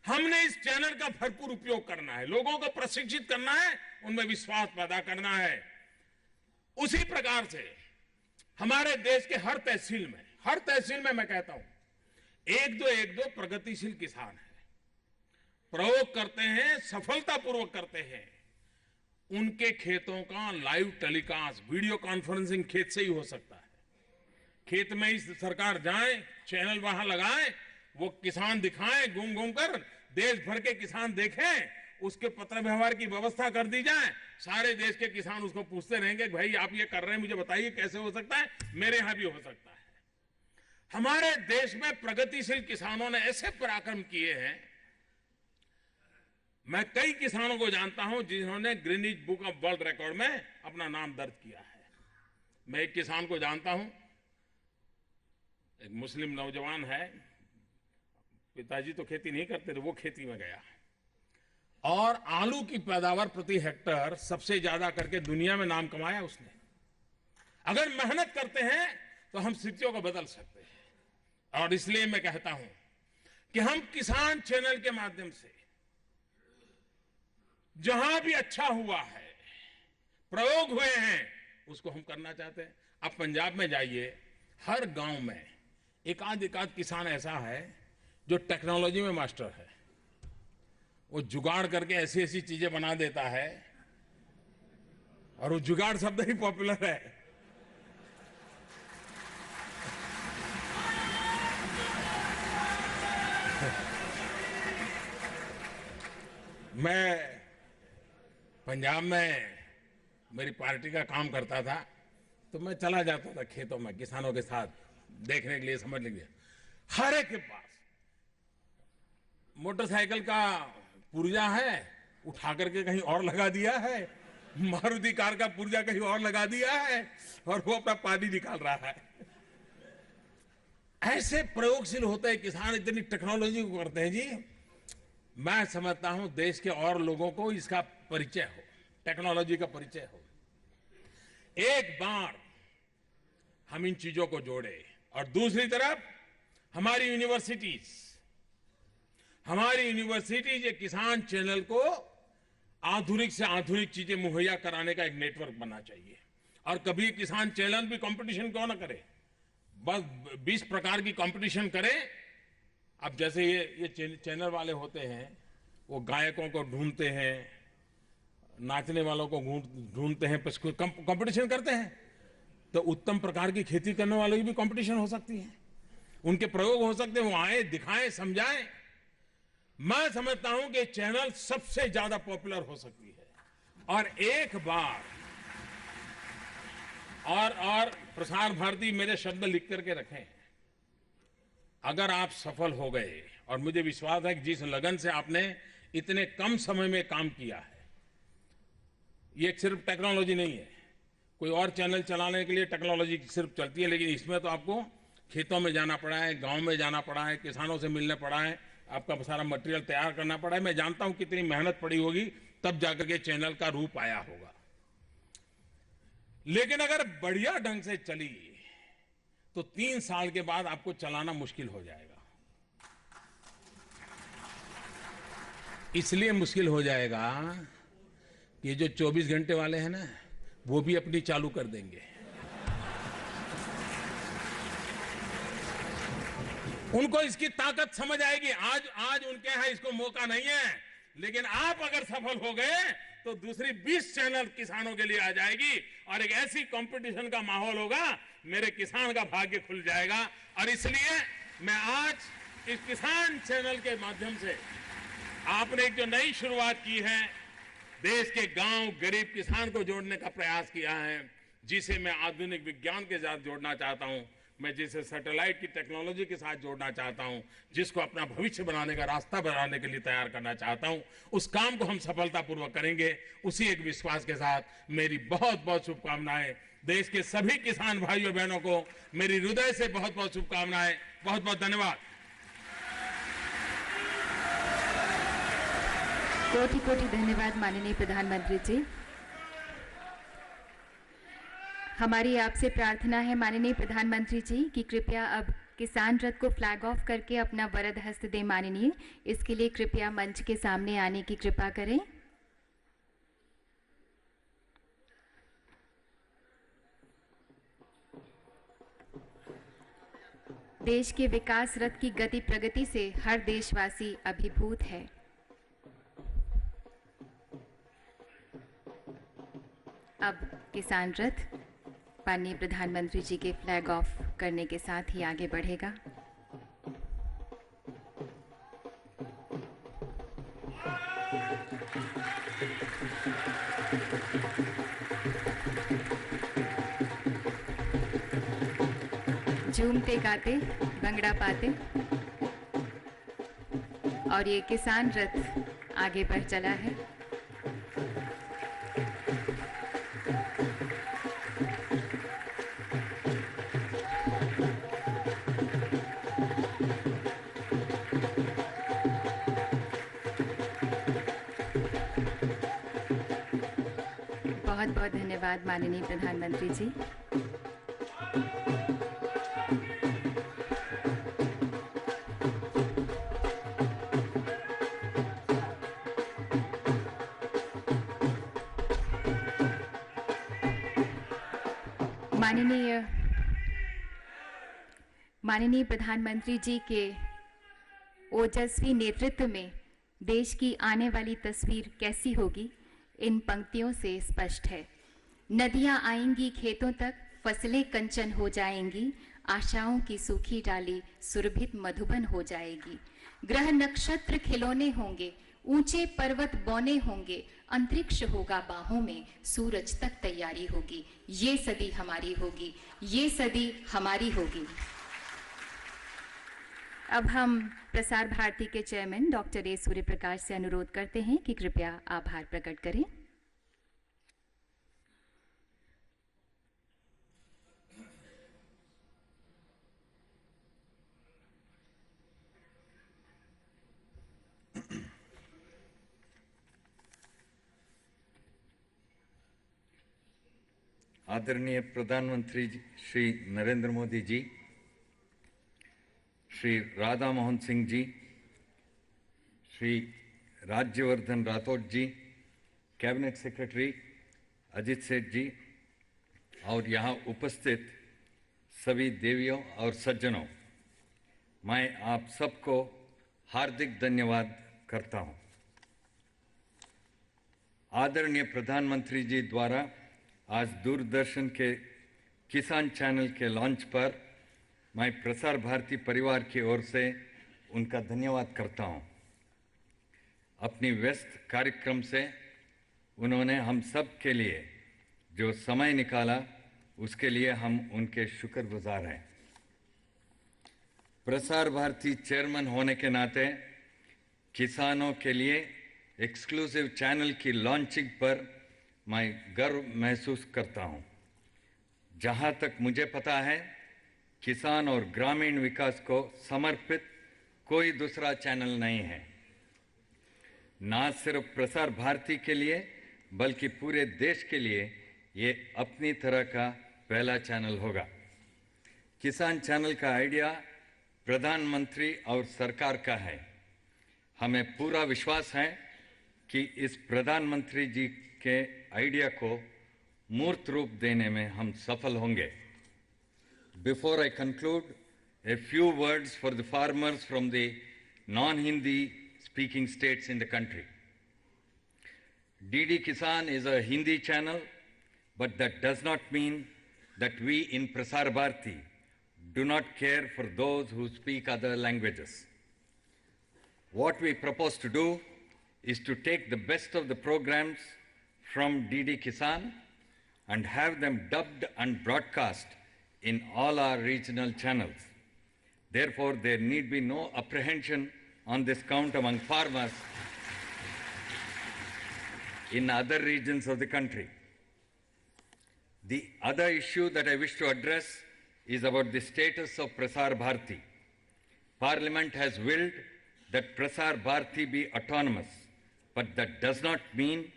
हमने इस चैनल का भरपूर उपयोग करना है, लोगों को प्रशिक्षित करना है, उनमें विश्वास पैदा करना है। उसी प्रकार से हमारे देश के हर तहसील में मैं कहता हूं, एक दो प्रगतिशील किसान हैं, प्रयोग करते हैं, सफलतापूर्वक करते हैं। उनके खेतों का लाइव टेलीकास्ट, वीडियो कॉन्फ्रेंसिंग खेत से ही हो सकता है। खेत में ही सरकार जाए, चैनल वहां लगाए, वो किसान दिखाएं घूम घूम कर, देश भर के किसान देखें, उसके पत्र व्यवहार की व्यवस्था कर दी जाए। सारे देश के किसान उसको पूछते रहेंगे, भाई आप ये कर रहे हैं, मुझे बताइए कैसे हो सकता है, मेरे यहां भी हो सकता है। हमारे देश में प्रगतिशील किसानों ने ऐसे पराक्रम किए हैं। मैं कई किसानों को जानता हूं जिन्होंने Greenidge book of world record में अपना नाम दर्ज किया है। मैं एक किसान को जानता हूं, एक मुस्लिम नौजवान है, पिताजी तो खेती नहीं करते थे, वो खेती में गया और आलू की पैदावार प्रति हेक्टर सबसे ज्यादा करके दुनिया में नाम कमाया उसने। अगर मेहनत करते हैं तो हम स्थितियों को बदल सकते हैं, और इसलिए मैं कहता हूं कि हम किसान चैनल के माध्यम से जहां भी अच्छा हुआ है, प्रयोग हुए हैं, उसको हम करना चाहते हैं। अब पंजाब में जाइए, हर गांव में एक आध किसान ऐसा है जो टेक्नोलॉजी में मास्टर है। वो जुगाड़ करके ऐसी ऐसी चीजें बना देता है, और वो जुगाड़ शब्द ही पॉपुलर है। मैं पंजाब में मेरी पार्टी का काम करता था, तो मैं चला जाता था खेतों में किसानों के साथ देखने के लिए, समझने के लिए। हर एक के पास मोटरसाइकिल का पुर्जा है, उठा करके कहीं और लगा दिया है, मारुति कार का पुर्जा कहीं और लगा दिया है, और वो अपना पानी निकाल रहा है। ऐसे प्रयोगशील होते हैं किसान, इतनी टेक्नोलॉजी को करते हैं जी। मैं समझता हूं देश के और लोगों को इसका परिचय हो, टेक्नोलॉजी का परिचय हो। एक बार हम इन चीजों को जोड़े, और दूसरी तरफ हमारी यूनिवर्सिटीज ये किसान चैनल को आधुनिक से आधुनिक चीजें मुहैया कराने का एक नेटवर्क बनना चाहिए। और कभी किसान चैनल भी कंपटीशन क्यों ना करे, बस 20 प्रकार की कंपटीशन करे। अब जैसे ये चैनल वाले होते हैं, वो गायकों को ढूंढते हैं, नाचने वालों को ढूंढते हैं, कंपटीशन करते हैं। तो उत्तम प्रकार की खेती करने वालों की भी कंपटीशन हो सकती है, उनके प्रयोग हो सकते हैं, वो आए, दिखाएं, समझाएं। मैं समझता हूं कि चैनल सबसे ज्यादा पॉपुलर हो सकती है। और एक बार और प्रसार भारती मेरे शब्द लिख करके रखें, अगर आप सफल हो गए, और मुझे विश्वास है कि जिस लगन से आपने इतने कम समय में काम किया है, ये सिर्फ टेक्नोलॉजी नहीं है। कोई और चैनल चलाने के लिए टेक्नोलॉजी सिर्फ चलती है, लेकिन इसमें तो आपको खेतों में जाना पड़ा है, गांव में जाना पड़ा है, किसानों से मिलने पड़ा है, आपका सारा मटेरियल तैयार करना पड़ा है। मैं जानता हूं कितनी मेहनत पड़ी होगी, तब जाकर के चैनल का रूप आया होगा। लेकिन अगर बढ़िया ढंग से चली तो 3 साल के बाद आपको चलाना मुश्किल हो जाएगा। इसलिए मुश्किल हो जाएगा कि जो 24 घंटे वाले हैं ना, वो भी अपनी चालू कर देंगे। उनको इसकी ताकत समझ आएगी। आज उनके यहां इसको मौका नहीं है, लेकिन आप अगर सफल हो गए तो दूसरी 20 चैनल किसानों के लिए आ जाएगी, और एक ऐसी कंपटीशन का माहौल होगा, मेरे किसान का भाग्य खुल जाएगा। और इसलिए मैं आज इस किसान चैनल के माध्यम से आपने एक जो नई शुरुआत की है, देश के गांव गरीब किसान को जोड़ने का प्रयास किया है, जिसे मैं आधुनिक विज्ञान के साथ जोड़ना चाहता हूं। मैं जिसे सैटेलाइट की टेक्नोलॉजी के साथ जोड़ना चाहता हूं, जिसको अपना भविष्य बनाने का रास्ता बनाने के लिए तैयार करना चाहता हूं, उस काम को हम सफलतापूर्वक करेंगे। उसी एक विश्वास के साथ मेरी बहुत बहुत शुभकामनाएं। देश के सभी किसान भाइयों बहनों को मेरी हृदय से बहुत बहुत शुभकामनाएं। बहुत बहुत धन्यवाद। कोटि कोटि धन्यवाद माननीय प्रधानमंत्री जी। हमारी आपसे प्रार्थना है माननीय प्रधानमंत्री जी कि कृपया अब किसान रथ को फ्लैग ऑफ करके अपना वरद हस्त दें माननीय। इसके लिए कृपया मंच के सामने आने की कृपा करें। देश के विकास रथ की गति प्रगति से हर देशवासी अभिभूत है। अब किसान रथ माननीय प्रधानमंत्री जी के फ्लैग ऑफ करने के साथ ही आगे बढ़ेगा। झूमते गाते भंगड़ा पाते और ये किसान रथ आगे बढ़ चला है। बहुत बहुत धन्यवाद माननीय प्रधानमंत्री जी। माननीय प्रधानमंत्री जी के ओजस्वी नेतृत्व में देश की आने वाली तस्वीर कैसी होगी, इन पंक्तियों से स्पष्ट है। नदियां आएंगी खेतों तक, फसलें कंचन हो जाएंगी, आशाओं की सूखी डाली सुरभित मधुबन हो जाएगी। ग्रह नक्षत्र खिलौने होंगे, ऊंचे पर्वत बौने होंगे, अंतरिक्ष होगा बाहों में, सूरज तक तैयारी होगी। ये सदी हमारी होगी, ये सदी हमारी होगी। अब हम प्रसार भारती के चेयरमैन डॉक्टर ए सूर्यप्रकाश से अनुरोध करते हैं कि कृपया आभार प्रकट करें। आदरणीय प्रधानमंत्री श्री नरेंद्र मोदी जी, श्री राधा मोहन सिंह जी, श्री राज्यवर्धन राठौड़ जी, कैबिनेट सेक्रेटरी अजित सेठ जी और यहाँ उपस्थित सभी देवियों और सज्जनों, मैं आप सबको हार्दिक धन्यवाद करता हूँ। आदरणीय प्रधानमंत्री जी द्वारा आज दूरदर्शन के किसान चैनल के लॉन्च पर मैं प्रसार भारती परिवार की ओर से उनका धन्यवाद करता हूं। अपनी व्यस्त कार्यक्रम से उन्होंने हम सब के लिए जो समय निकाला, उसके लिए हम उनके शुक्रगुजार हैं। प्रसार भारती चेयरमैन होने के नाते किसानों के लिए एक्सक्लूसिव चैनल की लॉन्चिंग पर मैं गर्व महसूस करता हूं। जहां तक मुझे पता है, किसान और ग्रामीण विकास को समर्पित कोई दूसरा चैनल नहीं है। ना सिर्फ प्रसार भारती के लिए बल्कि पूरे देश के लिए ये अपनी तरह का पहला चैनल होगा। किसान चैनल का आइडिया प्रधानमंत्री और सरकार का है। हमें पूरा विश्वास है कि इस प्रधानमंत्री जी के आइडिया को मूर्त रूप देने में हम सफल होंगे। Before I conclude, a few words for the farmers from the non-Hindi speaking states in the country. DD Kisan is a Hindi channel, but that does not mean that we in Prasar Bharati do not care for those who speak other languages. What we propose to do is to take the best of the programs from DD Kisan and have them dubbed and broadcast in all our regional channels. Therefore, there need be no apprehension on this count among farmers in other regions of the country. The other issue that I wish to address is about the status of Prasar Bharati. Parliament has willed that Prasar Bharati be autonomous, but that does not mean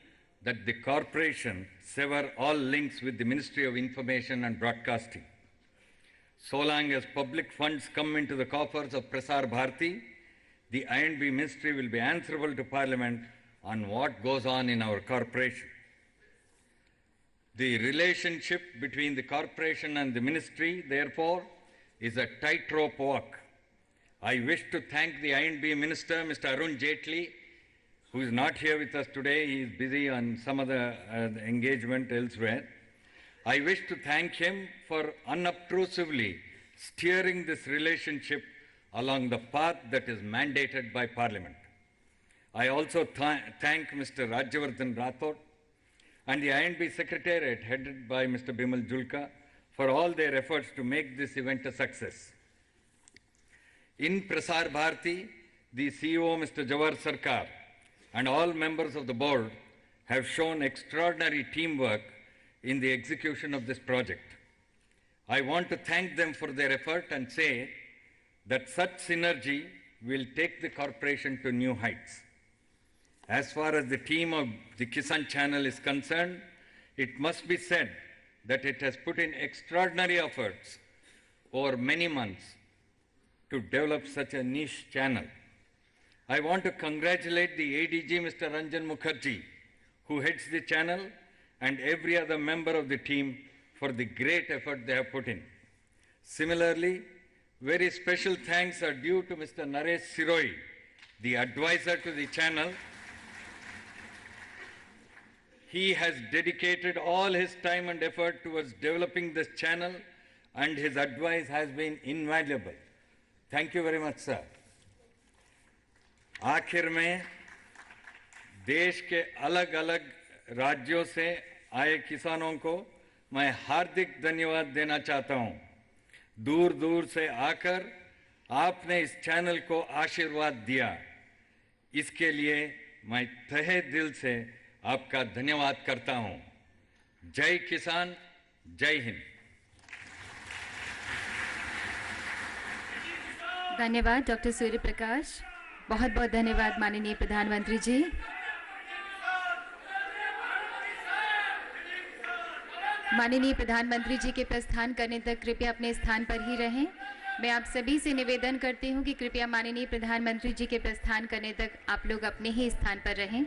that the corporation sever all links with the Ministry of Information and Broadcasting. So long as public funds come into the coffers of Prasar Bharati, the I&B Ministry will be answerable to Parliament on what goes on in our corporation. The relationship between the corporation and the ministry, therefore, is a tightrope walk. I wish to thank the I&B Minister, Mr. Arun Jaitley, who is not here with us today. He is busy on some other engagement elsewhere. I wish to thank him for unobtrusively steering this relationship along the path that is mandated by Parliament. I also thank Mr. Rajyavardhan Rathod and the I&B Secretariat headed by Mr. Bimal Julka for all their efforts to make this event a success. In Prasar Bharati, the CEO, Mr. Jawahar Sarkar, and all members of the board have shown extraordinary teamwork in the execution of this project. I want to thank them for their effort and say that such synergy will take the corporation to new heights. As far as the team of the Kisan channel is concerned, it must be said that it has put in extraordinary efforts over many months to develop such a niche channel. I want to congratulate the ADG, Mr. Ranjan Mukherjee, who heads the channel, and every other member of the team for the great effort they have put in. Similarly, very special thanks are due to Mr. Naresh Siroi, the advisor to the channel. He has dedicated all his time and effort towards developing this channel, and his advice has been invaluable. Thank you very much, sir. आखिर में देश के अलग अलग राज्यों से आए किसानों को मैं हार्दिक धन्यवाद देना चाहता हूं। दूर दूर से आकर आपने इस चैनल को आशीर्वाद दिया, इसके लिए मैं तहे दिल से आपका धन्यवाद करता हूं। जय किसान, जय हिंद। धन्यवाद डॉक्टर सूर्य प्रकाश। बहुत बहुत धन्यवाद माननीय प्रधानमंत्री जी। माननीय प्रधानमंत्री जी के प्रस्थान करने तक कृपया अपने स्थान पर ही रहें। मैं आप सभी से निवेदन करती हूं कि कृपया माननीय प्रधानमंत्री जी के प्रस्थान करने तक आप लोग अपने ही स्थान पर रहें।